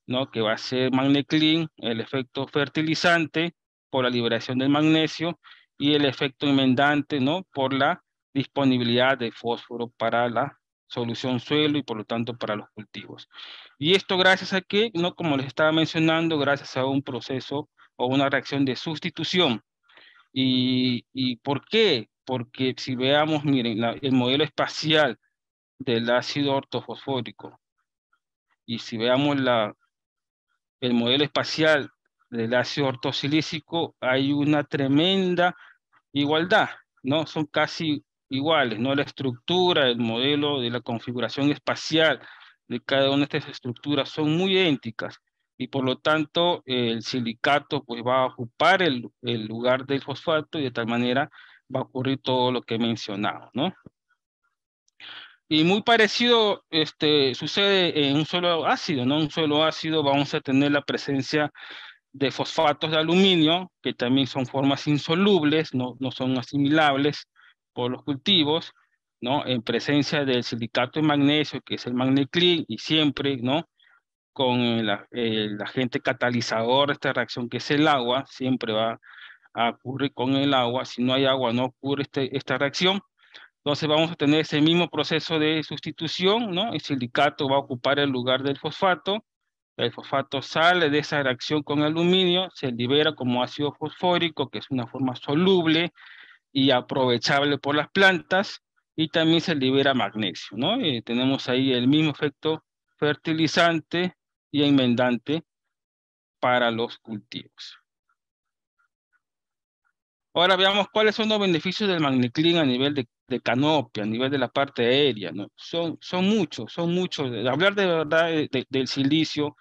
¿no?, que va a ser MagneClean, el efecto fertilizante por la liberación del magnesio y el efecto enmendante, ¿no?, por la disponibilidad de fósforo para la solución suelo y por lo tanto para los cultivos. Y esto gracias a que, ¿no?, como les estaba mencionando, gracias a un proceso o una reacción de sustitución. ¿Y por qué? Porque si veamos, miren, el modelo espacial del ácido ortofosfórico y si veamos el modelo espacial del ácido ortosilícico, hay una tremenda igualdad, ¿no? Son casi iguales, ¿no? La estructura, el modelo de la configuración espacial de cada una de estas estructuras son muy idénticas y por lo tanto el silicato pues va a ocupar el lugar del fosfato y de tal manera va a ocurrir todo lo que he mencionado, ¿no? Y muy parecido sucede en un suelo ácido, ¿no? Un suelo ácido vamos a tener la presencia de fosfatos de aluminio, que también son formas insolubles, no son asimilables por los cultivos, ¿no? En presencia del silicato de magnesio, que es el MagneClean, y siempre, ¿no?, con el agente catalizador de esta reacción, que es el agua, siempre va a ocurrir con el agua. Si no hay agua, no ocurre esta reacción. Entonces vamos a tener ese mismo proceso de sustitución, ¿no? El silicato va a ocupar el lugar del fosfato. El fosfato sale de esa reacción con aluminio, se libera como ácido fosfórico, que es una forma soluble y aprovechable por las plantas, y también se libera magnesio, ¿no? Tenemos ahí el mismo efecto fertilizante y enmendante para los cultivos. Ahora veamos cuáles son los beneficios del MagneClean a nivel de canopia, a nivel de la parte aérea, ¿no? Son muchos, son muchos. Hablar de verdad del silicio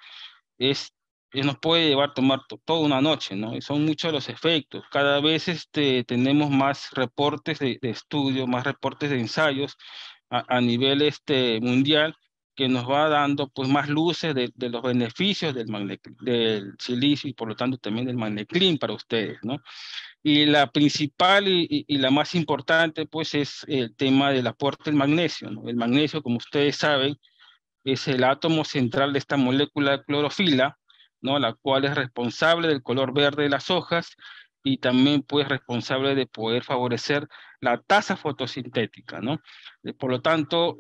nos puede llevar a tomar toda una noche, ¿no? Y son muchos los efectos. Cada vez tenemos más reportes de estudio, más reportes de ensayos a nivel mundial que nos va dando pues más luces de los beneficios del silicio y por lo tanto también del MagneClean para ustedes, ¿no? Y la principal y la más importante pues es el tema del aporte del magnesio, ¿no? El magnesio, como ustedes saben, es el átomo central de esta molécula de clorofila, ¿no?, la cual es responsable del color verde de las hojas y también pues responsable de poder favorecer la tasa fotosintética, ¿no? Por lo tanto,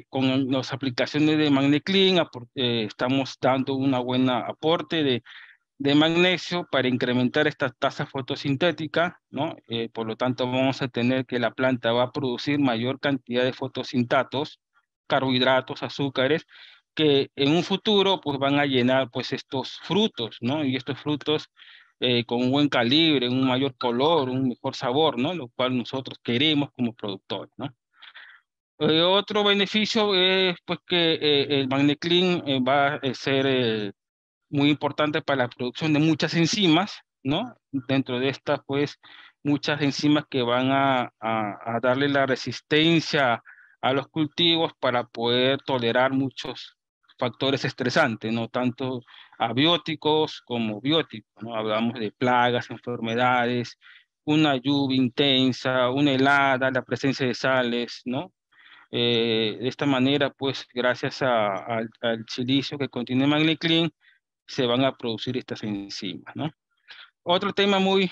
con las aplicaciones de MagneClean estamos dando una buena aporte de magnesio para incrementar esta tasa fotosintética, ¿no? Por lo tanto, vamos a tener que la planta va a producir mayor cantidad de fotosintatos, carbohidratos, azúcares, que en un futuro pues van a llenar pues estos frutos, ¿no? Y estos frutos con un buen calibre, un mayor color, un mejor sabor, ¿no? Lo cual nosotros queremos como productores, ¿no? Otro beneficio es pues que el MagneClean va a ser muy importante para la producción de muchas enzimas, ¿no? Dentro de estas, pues, muchas enzimas que van a darle la resistencia a los cultivos para poder tolerar muchos factores estresantes, ¿no? Tanto abióticos como bióticos, ¿no? Hablamos de plagas, enfermedades, una lluvia intensa, una helada, la presencia de sales, ¿no? De esta manera, pues, gracias al silicio que contiene MagneClean, se van a producir estas enzimas, ¿no? Otro tema muy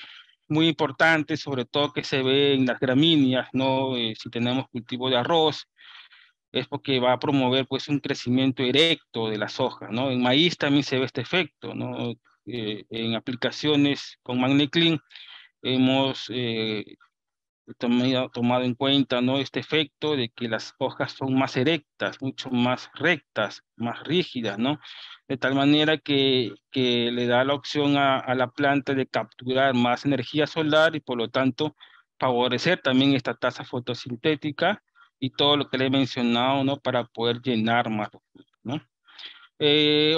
importante, sobre todo que se ve en las gramíneas, ¿no? Si tenemos cultivo de arroz, es porque va a promover pues un crecimiento erecto de las hojas, ¿no? En maíz también se ve este efecto, ¿no? En aplicaciones con MagneClean hemos tomado en cuenta, ¿no?, este efecto de que las hojas son más erectas, mucho más rectas, más rígidas, ¿no? De tal manera que le da la opción a la planta de capturar más energía solar y por lo tanto favorecer también esta tasa fotosintética y todo lo que le he mencionado, ¿no?, para poder llenar más los frutos, ¿no?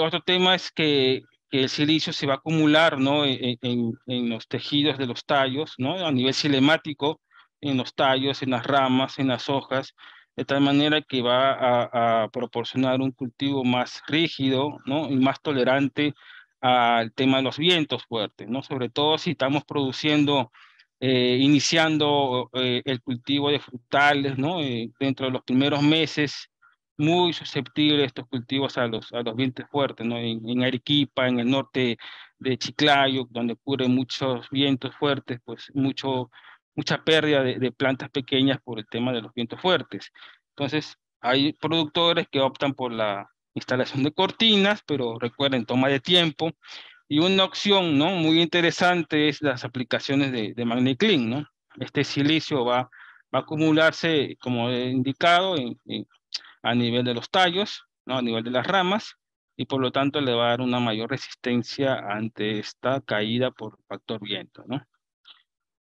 Otro tema es que que el silicio se va a acumular, ¿no? En los tejidos de los tallos, ¿no? A nivel cinemático, en los tallos, en las ramas, en las hojas, de tal manera que va a proporcionar un cultivo más rígido, ¿no? Y más tolerante al tema de los vientos fuertes, ¿no? Sobre todo si estamos produciendo, iniciando el cultivo de frutales, ¿no? Dentro de los primeros meses, muy susceptibles estos cultivos a los vientos fuertes, ¿no? En Arequipa, en el norte de Chiclayo, donde ocurren muchos vientos fuertes, pues mucha pérdida de plantas pequeñas por el tema de los vientos fuertes. Entonces, hay productores que optan por la instalación de cortinas, pero recuerden, toma de tiempo. Y una opción, ¿no? Muy interesante es las aplicaciones de MagniClean, ¿no? Este silicio va a acumularse, como he indicado, a nivel de los tallos, ¿no? A nivel de las ramas, y por lo tanto le va a dar una mayor resistencia ante esta caída por factor viento, ¿no?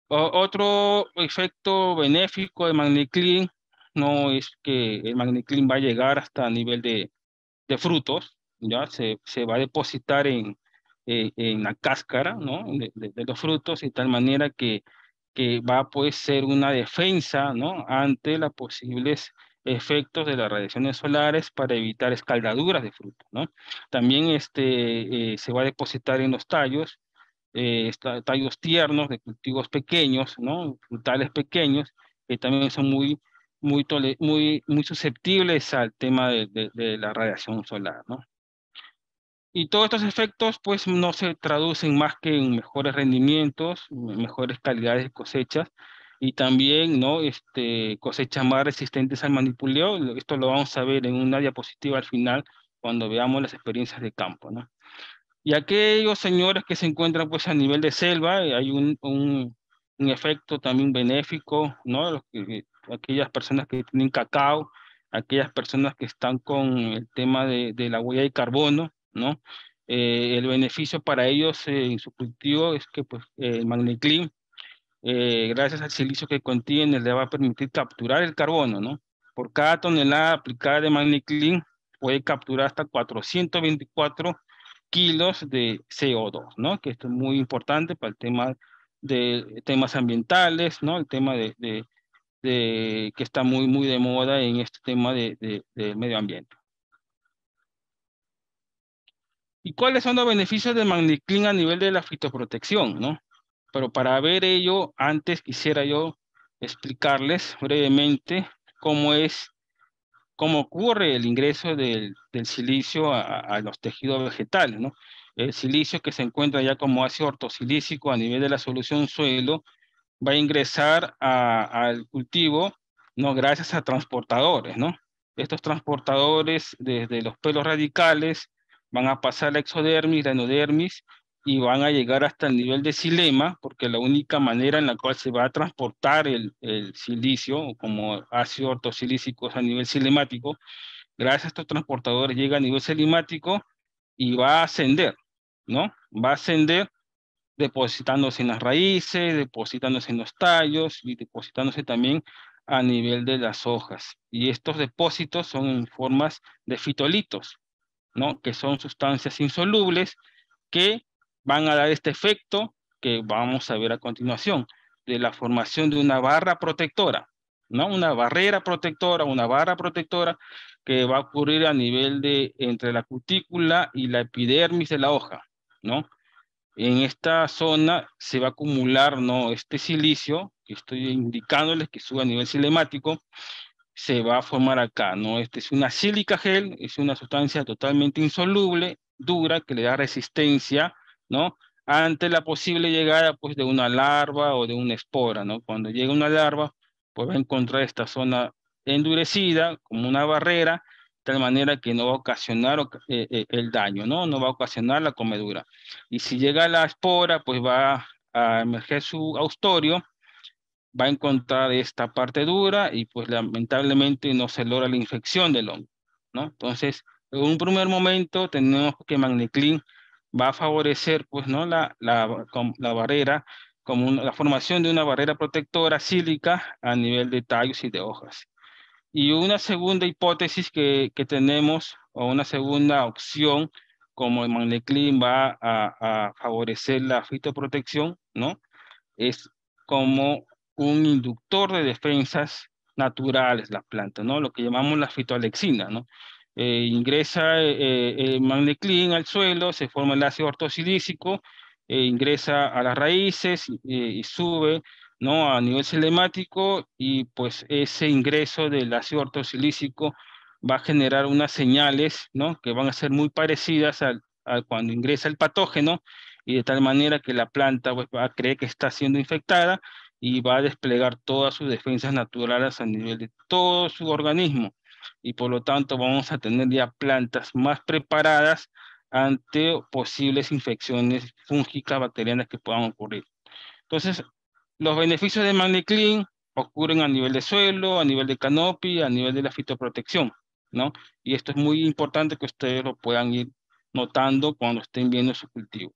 Otro efecto benéfico de MagniClean no es que el MagniClean va a llegar hasta nivel de frutos, ya se va a depositar en la cáscara, ¿no? De los frutos, de tal manera que va a poder ser una defensa, ¿no? Ante los posibles efectos de las radiaciones solares para evitar escaldaduras de frutos, ¿no? También se va a depositar en los tallos, tallos tiernos de cultivos pequeños, ¿no? Frutales pequeños, que también son muy susceptibles al tema de la radiación solar, ¿no? Y todos estos efectos, pues, no se traducen más que en mejores rendimientos, mejores calidades de cosechas, y también, ¿no? Cosechas más resistentes al manipuleo. Esto lo vamos a ver en una diapositiva al final, cuando veamos las experiencias de campo, ¿no? Y aquellos señores que se encuentran, pues, a nivel de selva, hay un efecto también benéfico, ¿no? Aquellas personas que tienen cacao, aquellas personas que están con el tema de la huella de carbono, ¿no? El beneficio para ellos en su cultivo es que, pues, el MagniClean, gracias al silicio que contiene, le va a permitir capturar el carbono, ¿no? Por cada tonelada aplicada de MagniClean puede capturar hasta 424 kilos de CO2, ¿no? Que esto es muy importante para el tema de temas ambientales, ¿no? El tema que está muy de moda en este tema de medio ambiente. ¿Y cuáles son los beneficios de MagniClean a nivel de la fitoprotección, no? Pero para ver ello, antes quisiera yo explicarles brevemente cómo ocurre el ingreso del silicio a los tejidos vegetales, ¿no? El silicio que se encuentra ya como ácido ortosilícico a nivel de la solución suelo va a ingresar al cultivo, ¿no? Gracias a transportadores, ¿no? Estos transportadores desde los pelos radicales van a pasar la exodermis, la endodermis, y van a llegar hasta el nivel de xilema, porque la única manera en la cual se va a transportar el silicio, como ácido ortosilícico a nivel cilemático, gracias a estos transportadores llega a nivel cilemático y va a ascender, ¿no? Va a ascender depositándose en las raíces, depositándose en los tallos y depositándose también a nivel de las hojas. Y estos depósitos son en formas de fitolitos, ¿no? Que son sustancias insolubles que van a dar este efecto que vamos a ver a continuación, de la formación de una barra protectora, ¿no? Una barrera protectora, una barra protectora que va a ocurrir a nivel entre la cutícula y la epidermis de la hoja, ¿no? En esta zona se va a acumular, ¿no? Este silicio, que estoy indicándoles que sube a nivel cinemático, se va a formar acá, ¿no? Este es una sílica gel, es una sustancia totalmente insoluble, dura, que le da resistencia, ¿no? Ante la posible llegada, pues, de una larva o de una espora, ¿no? Cuando llega una larva, pues va a encontrar esta zona endurecida como una barrera, de tal manera que no va a ocasionar el daño, ¿no? No va a ocasionar la comedura. Y si llega la espora, pues va a emerger su austorio, va a encontrar esta parte dura y pues lamentablemente no se logra la infección del hongo, ¿no? Entonces, en un primer momento tenemos que MagniClean va a favorecer, pues, ¿no? La barrera, como la formación de una barrera protectora sílica a nivel de tallos y de hojas. Y una segunda hipótesis que tenemos, o una segunda opción, como el Magneclin va a favorecer la fitoprotección, ¿no? Es como un inductor de defensas naturales las plantas, ¿no? Lo que llamamos la fitoalexina, ¿no? Ingresa el Magneclin al suelo, se forma el ácido ortosilícico, ingresa a las raíces y sube, ¿no? A nivel cinemático, y pues ese ingreso del ácido ortosilícico va a generar unas señales, ¿no? Que van a ser muy parecidas a cuando ingresa el patógeno, y de tal manera que la planta pues, va a creer que está siendo infectada y va a desplegar todas sus defensas naturales a nivel de todo su organismo. Y por lo tanto vamos a tener ya plantas más preparadas ante posibles infecciones fúngicas, bacterianas que puedan ocurrir. Entonces, los beneficios de Magneclin ocurren a nivel de suelo, a nivel de canopy, a nivel de la fitoprotección, ¿no? Y esto es muy importante que ustedes lo puedan ir notando cuando estén viendo su cultivo.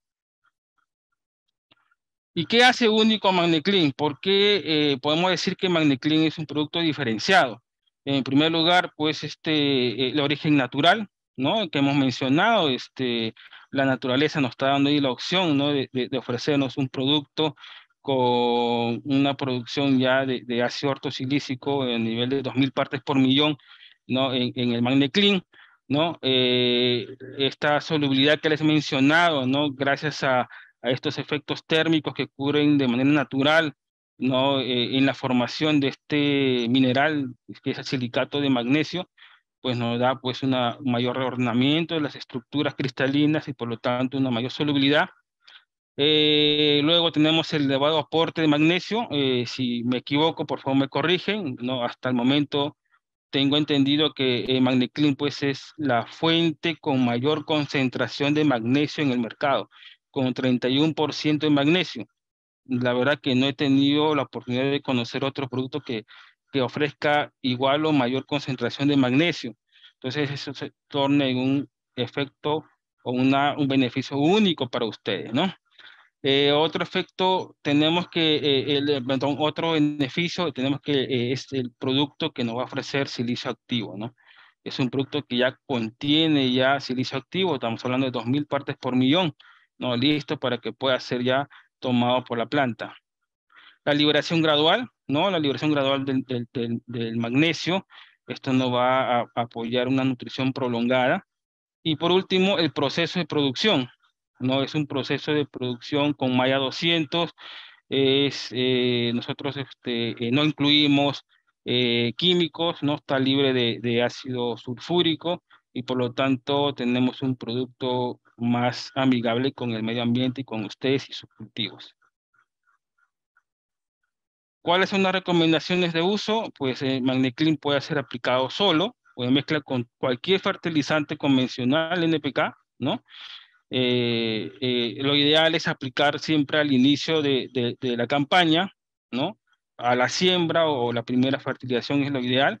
¿Y qué hace único a Magneclin? ¿Por qué podemos decir que Magneclin es un producto diferenciado? En primer lugar, pues el origen natural, ¿no? Que hemos mencionado, la naturaleza nos está dando ahí la opción, ¿no? De ofrecernos un producto con una producción ya de ácido ortosilícico a nivel de 2000 partes por millón, ¿no? En el Magneclin, ¿no? Esta solubilidad que les he mencionado, ¿no? Gracias a estos efectos térmicos que ocurren de manera natural, ¿no? En la formación de este mineral, que es el silicato de magnesio, pues nos da pues un mayor reordenamiento de las estructuras cristalinas y por lo tanto una mayor solubilidad. Luego tenemos el elevado aporte de magnesio. Si me equivoco, por favor me corrigen, ¿no? Hasta el momento tengo entendido que Magneclin pues es la fuente con mayor concentración de magnesio en el mercado, con 31% de magnesio. La verdad que no he tenido la oportunidad de conocer otro producto que ofrezca igual o mayor concentración de magnesio. Entonces eso se torna en un efecto o un beneficio único para ustedes, ¿no? Otro efecto, tenemos que, perdón, otro beneficio, tenemos que es el producto que nos va a ofrecer silicio activo, ¿no? Es un producto que ya contiene ya silicio activo, estamos hablando de 2000 partes por millón, ¿no? Listo para que pueda ser ya tomado por la planta. La liberación gradual, ¿no? La liberación gradual del magnesio, esto nos va a apoyar una nutrición prolongada. Y por último, el proceso de producción. No es un proceso de producción con Maya 200. Nosotros no incluimos químicos, no está libre de ácido sulfúrico y por lo tanto tenemos un producto más amigable con el medio ambiente y con ustedes y sus cultivos. ¿Cuáles son las recomendaciones de uso? Pues Magneclin puede ser aplicado solo, puede mezclar con cualquier fertilizante convencional NPK, ¿no? Lo ideal es aplicar siempre al inicio de la campaña, ¿no? A la siembra o la primera fertilización es lo ideal.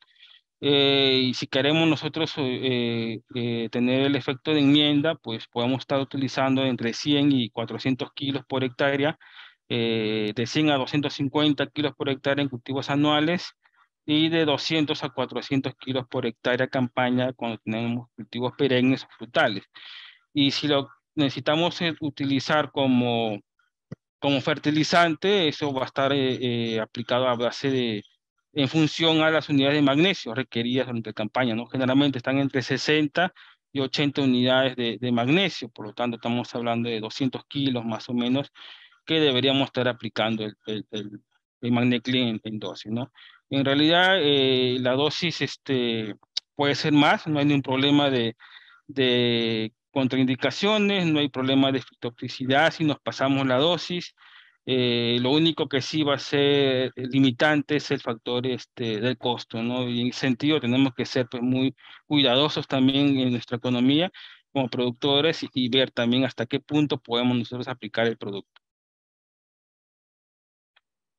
Y si queremos nosotros tener el efecto de enmienda, pues podemos estar utilizando entre 100 y 400 kilos por hectárea, de 100 a 250 kilos por hectárea en cultivos anuales y de 200 a 400 kilos por hectárea campaña cuando tenemos cultivos perennes o frutales. Y si lo necesitamos utilizar como fertilizante, eso va a estar aplicado a base en función a las unidades de magnesio requeridas durante la campaña, ¿no? Generalmente están entre 60 y 80 unidades de magnesio, por lo tanto estamos hablando de 200 kilos más o menos que deberíamos estar aplicando el Magneclin en dosis, ¿no? En realidad, la dosis puede ser más, no hay ningún problema de contraindicaciones, no hay problema de fitotoxicidad si nos pasamos la dosis. Lo único que sí va a ser limitante es el factor del costo, ¿no? Y en ese sentido tenemos que ser pues, muy cuidadosos también en nuestra economía como productores y ver también hasta qué punto podemos nosotros aplicar el producto.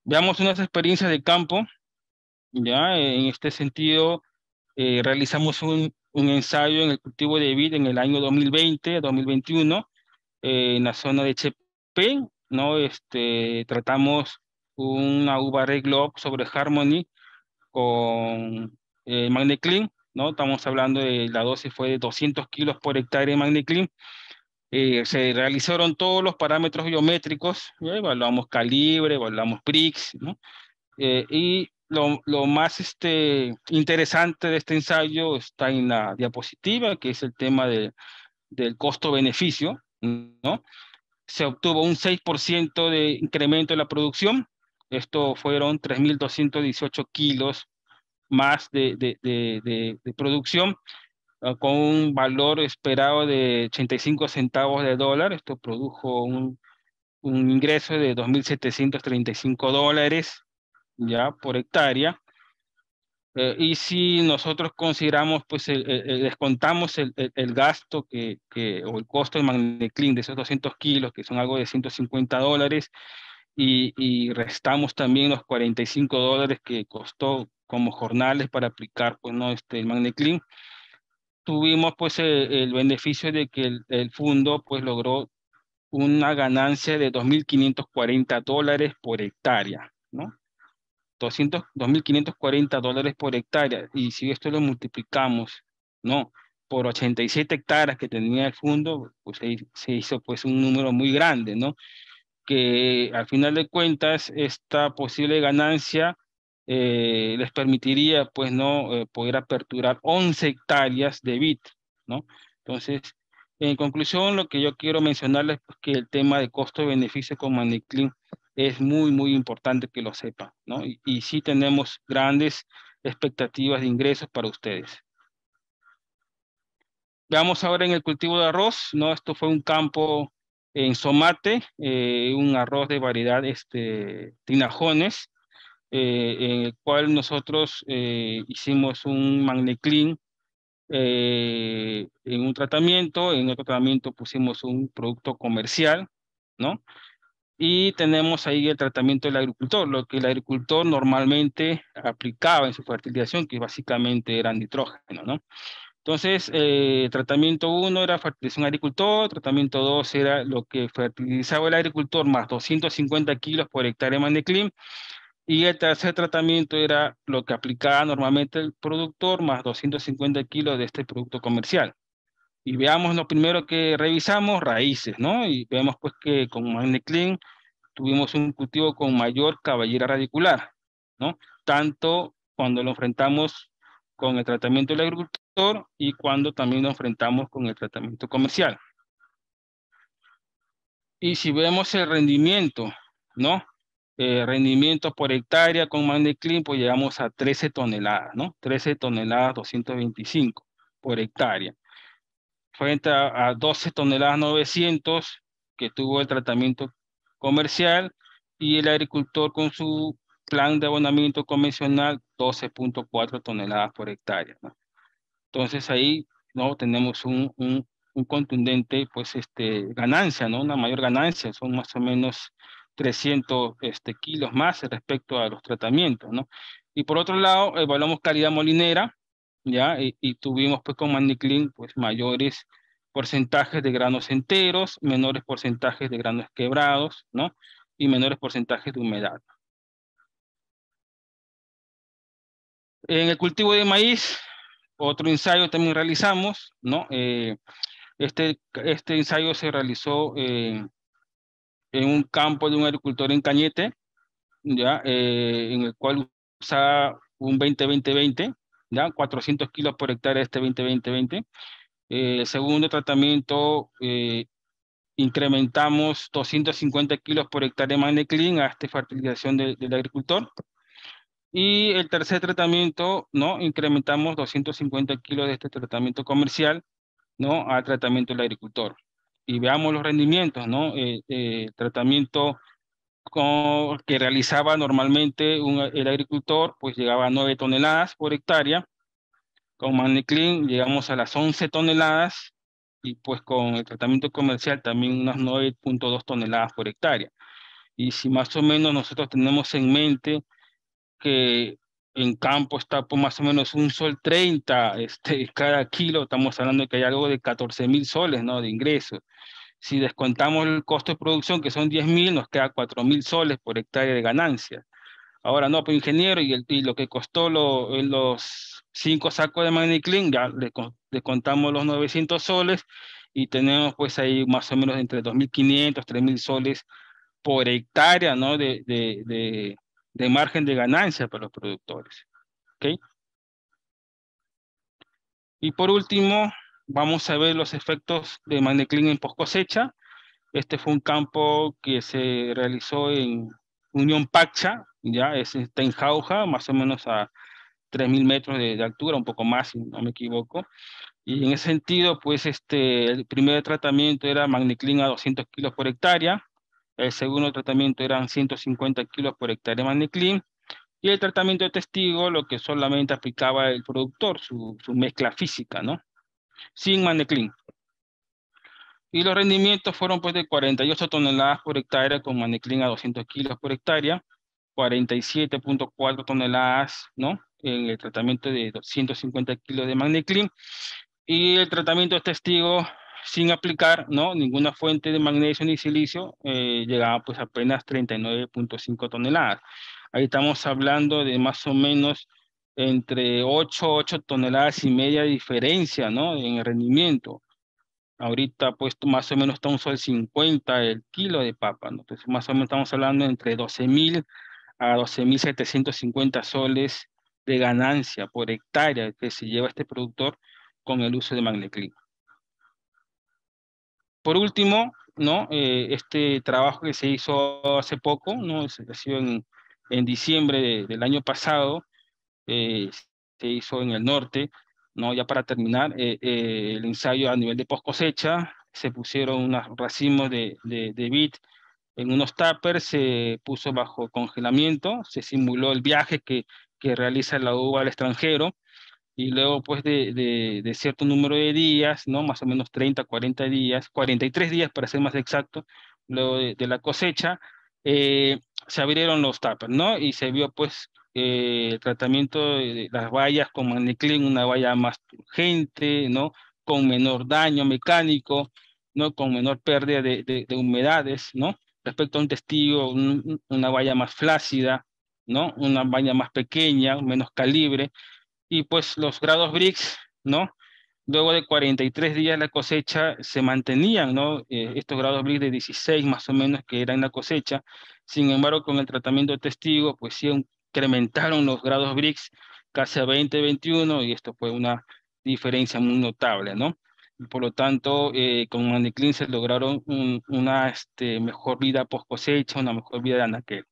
Veamos unas experiencias de campo, ya en este sentido realizamos un ensayo en el cultivo de vid en el año 2020-2021 en la zona de Chepén, ¿no? Tratamos una uva Red Globe sobre Harmony con Magneclin, ¿no? Estamos hablando de la dosis fue de 200 kilos por hectárea de Magneclin Se realizaron todos los parámetros biométricos, ¿ya? Evaluamos calibre, evaluamos PRIX, ¿no? Y lo más interesante de este ensayo está en la diapositiva, que es el tema del costo-beneficio, ¿no? Se obtuvo un 6% de incremento de la producción. Esto fueron 3.218 kilos más de producción, con un valor esperado de 85 centavos de dólar. Esto produjo un ingreso de $2.735 ya por hectárea. Y si nosotros consideramos, pues descontamos el gasto o el costo de Magniclean de esos 200 kilos, que son algo de $150, y restamos también los $45 que costó como jornales para aplicar, pues, ¿no? El Magniclean, tuvimos pues el beneficio de que el fondo pues logró una ganancia de $2.540 por hectárea, ¿no? 2.540 por hectárea. Y si esto lo multiplicamos, ¿no? Por 87 hectáreas que tenía el fondo, pues ahí se hizo pues un número muy grande, ¿no? Que al final de cuentas esta posible ganancia les permitiría pues no poder aperturar 11 hectáreas de vid, ¿no? Entonces, en conclusión, lo que yo quiero mencionarles es que el tema de costo-beneficio con Magniclean es muy, muy importante que lo sepan, ¿no? Y sí tenemos grandes expectativas de ingresos para ustedes. Veamos ahora en el cultivo de arroz, ¿no? Esto fue un campo en Somate, un arroz de variedad Tinajones, en el cual nosotros hicimos un Magniclean en un tratamiento, en otro tratamiento pusimos un producto comercial, ¿no? Y tenemos ahí el tratamiento del agricultor, lo que el agricultor normalmente aplicaba en su fertilización, que básicamente era nitrógeno, ¿no? Entonces, tratamiento 1 era fertilización agricultor, tratamiento 2 era lo que fertilizaba el agricultor más 250 kilos por hectárea de Magniclean, y el tercer tratamiento era lo que aplicaba normalmente el productor más 250 kilos de este producto comercial. Y veamos lo primero que revisamos, raíces, ¿no? Y vemos pues que con Magniclean tuvimos un cultivo con mayor cabellera radicular, ¿no? Tanto cuando lo enfrentamos con el tratamiento del agricultor y cuando también lo enfrentamos con el tratamiento comercial. Y si vemos el rendimiento, ¿no? Rendimiento por hectárea con Magniclean, pues llegamos a 13 toneladas, ¿no? 13 toneladas 225 por hectárea. Frente a 12 toneladas 900 que tuvo el tratamiento comercial, y el agricultor con su plan de abonamiento convencional 12.4 toneladas por hectárea, ¿no? Entonces ahí, ¿no? Tenemos un contundente pues ganancia, ¿no? Una mayor ganancia, son más o menos 300 kilos más respecto a los tratamientos, ¿no? Y por otro lado, evaluamos calidad molinera, ¿ya? Y tuvimos pues con Magniclean pues mayores porcentajes de granos enteros, menores porcentajes de granos quebrados, ¿no? Y menores porcentajes de humedad. En el cultivo de maíz, otro ensayo también realizamos, ¿no? Este ensayo se realizó en un campo de un agricultor en Cañete, ¿ya? En el cual usaba un 20-20-20, ¿ya? 400 kilos por hectárea este 20-20-20. El segundo tratamiento, incrementamos 250 kilos por hectárea de Magniclean a esta fertilización del agricultor. Y el tercer tratamiento, ¿no? Incrementamos 250 kilos de este tratamiento comercial, ¿no? Al tratamiento del agricultor. Y veamos los rendimientos, ¿no? Tratamiento que realizaba normalmente el agricultor, pues llegaba a 9 toneladas por hectárea. Con Magniclean llegamos a las 11 toneladas, y pues con el tratamiento comercial también unas 9.2 toneladas por hectárea. Y si más o menos nosotros tenemos en mente que en campo está por más o menos un sol 30 cada kilo, estamos hablando de que hay algo de 14.000 soles, ¿no? De ingresos. Si descontamos el costo de producción, que son 10.000, nos queda 4.000 soles por hectárea de ganancia. Ahora no, pues ingeniero, y lo que costó los 5 sacos de Magniclean, ya le contamos los 900 soles, y tenemos pues ahí más o menos entre 2.500, 3.000 soles por hectárea, ¿no? De margen de ganancia para los productores. ¿Ok? Y por último, vamos a ver los efectos de Magneclin en post cosecha. Este fue un campo que se realizó en Unión Pacha, ya está en Jauja, más o menos a 3.000 metros de altura, un poco más, si no me equivoco. Y en ese sentido, pues el primer tratamiento era Magniclin a 200 kilos por hectárea, el segundo tratamiento eran 150 kilos por hectárea Magniclin, y el tratamiento de testigo, lo que solamente aplicaba el productor, su mezcla física, ¿no? Sin Magniclin. Y los rendimientos fueron pues de 48 toneladas por hectárea con Magniclin a 200 kilos por hectárea, 47.4 toneladas, ¿no? En el tratamiento de 250 kilos de Magniclin, y el tratamiento de testigo sin aplicar, ¿no? Ninguna fuente de magnesio ni silicio, llegaba pues apenas 39.5 toneladas. Ahí estamos hablando de más o menos entre 8 toneladas y media de diferencia, ¿no? En el rendimiento. Ahorita pues más o menos está un sol 50 el kilo de papa, ¿no? Entonces más o menos estamos hablando entre 12.000 a 12.750 soles de ganancia por hectárea que se lleva este productor con el uso de Magniclin. Por último, ¿no? Este trabajo que se hizo hace poco, ¿no? Se hizo en diciembre del año pasado, se hizo en el norte, ¿no? Ya para terminar, el ensayo a nivel de post cosecha, se pusieron unos racimos de vid en unos tuppers, se puso bajo congelamiento, se simuló el viaje que realiza la uva al extranjero, y luego pues de cierto número de días, ¿no? Más o menos 30, 40 días, 43 días para ser más exacto, luego de la cosecha, se abrieron los tuppers, ¿no? Y se vio pues el tratamiento de las bayas con Magniclin, una valla más urgente, ¿no? Con menor daño mecánico, ¿no? Con menor pérdida de humedades, ¿no? Respecto a un testigo, una valla más flácida, ¿no? Una valla más pequeña, menos calibre, y pues los grados Brix, ¿no? Luego de 43 días la cosecha se mantenían, ¿no? Estos grados Brix de 16 más o menos que eran la cosecha. Sin embargo, con el tratamiento de testigo, pues sí incrementaron los grados Brix casi a 20, 21, y esto fue una diferencia muy notable, ¿no? Y por lo tanto, con Magniclin se lograron una mejor vida post cosecha, una mejor vida de anaquel.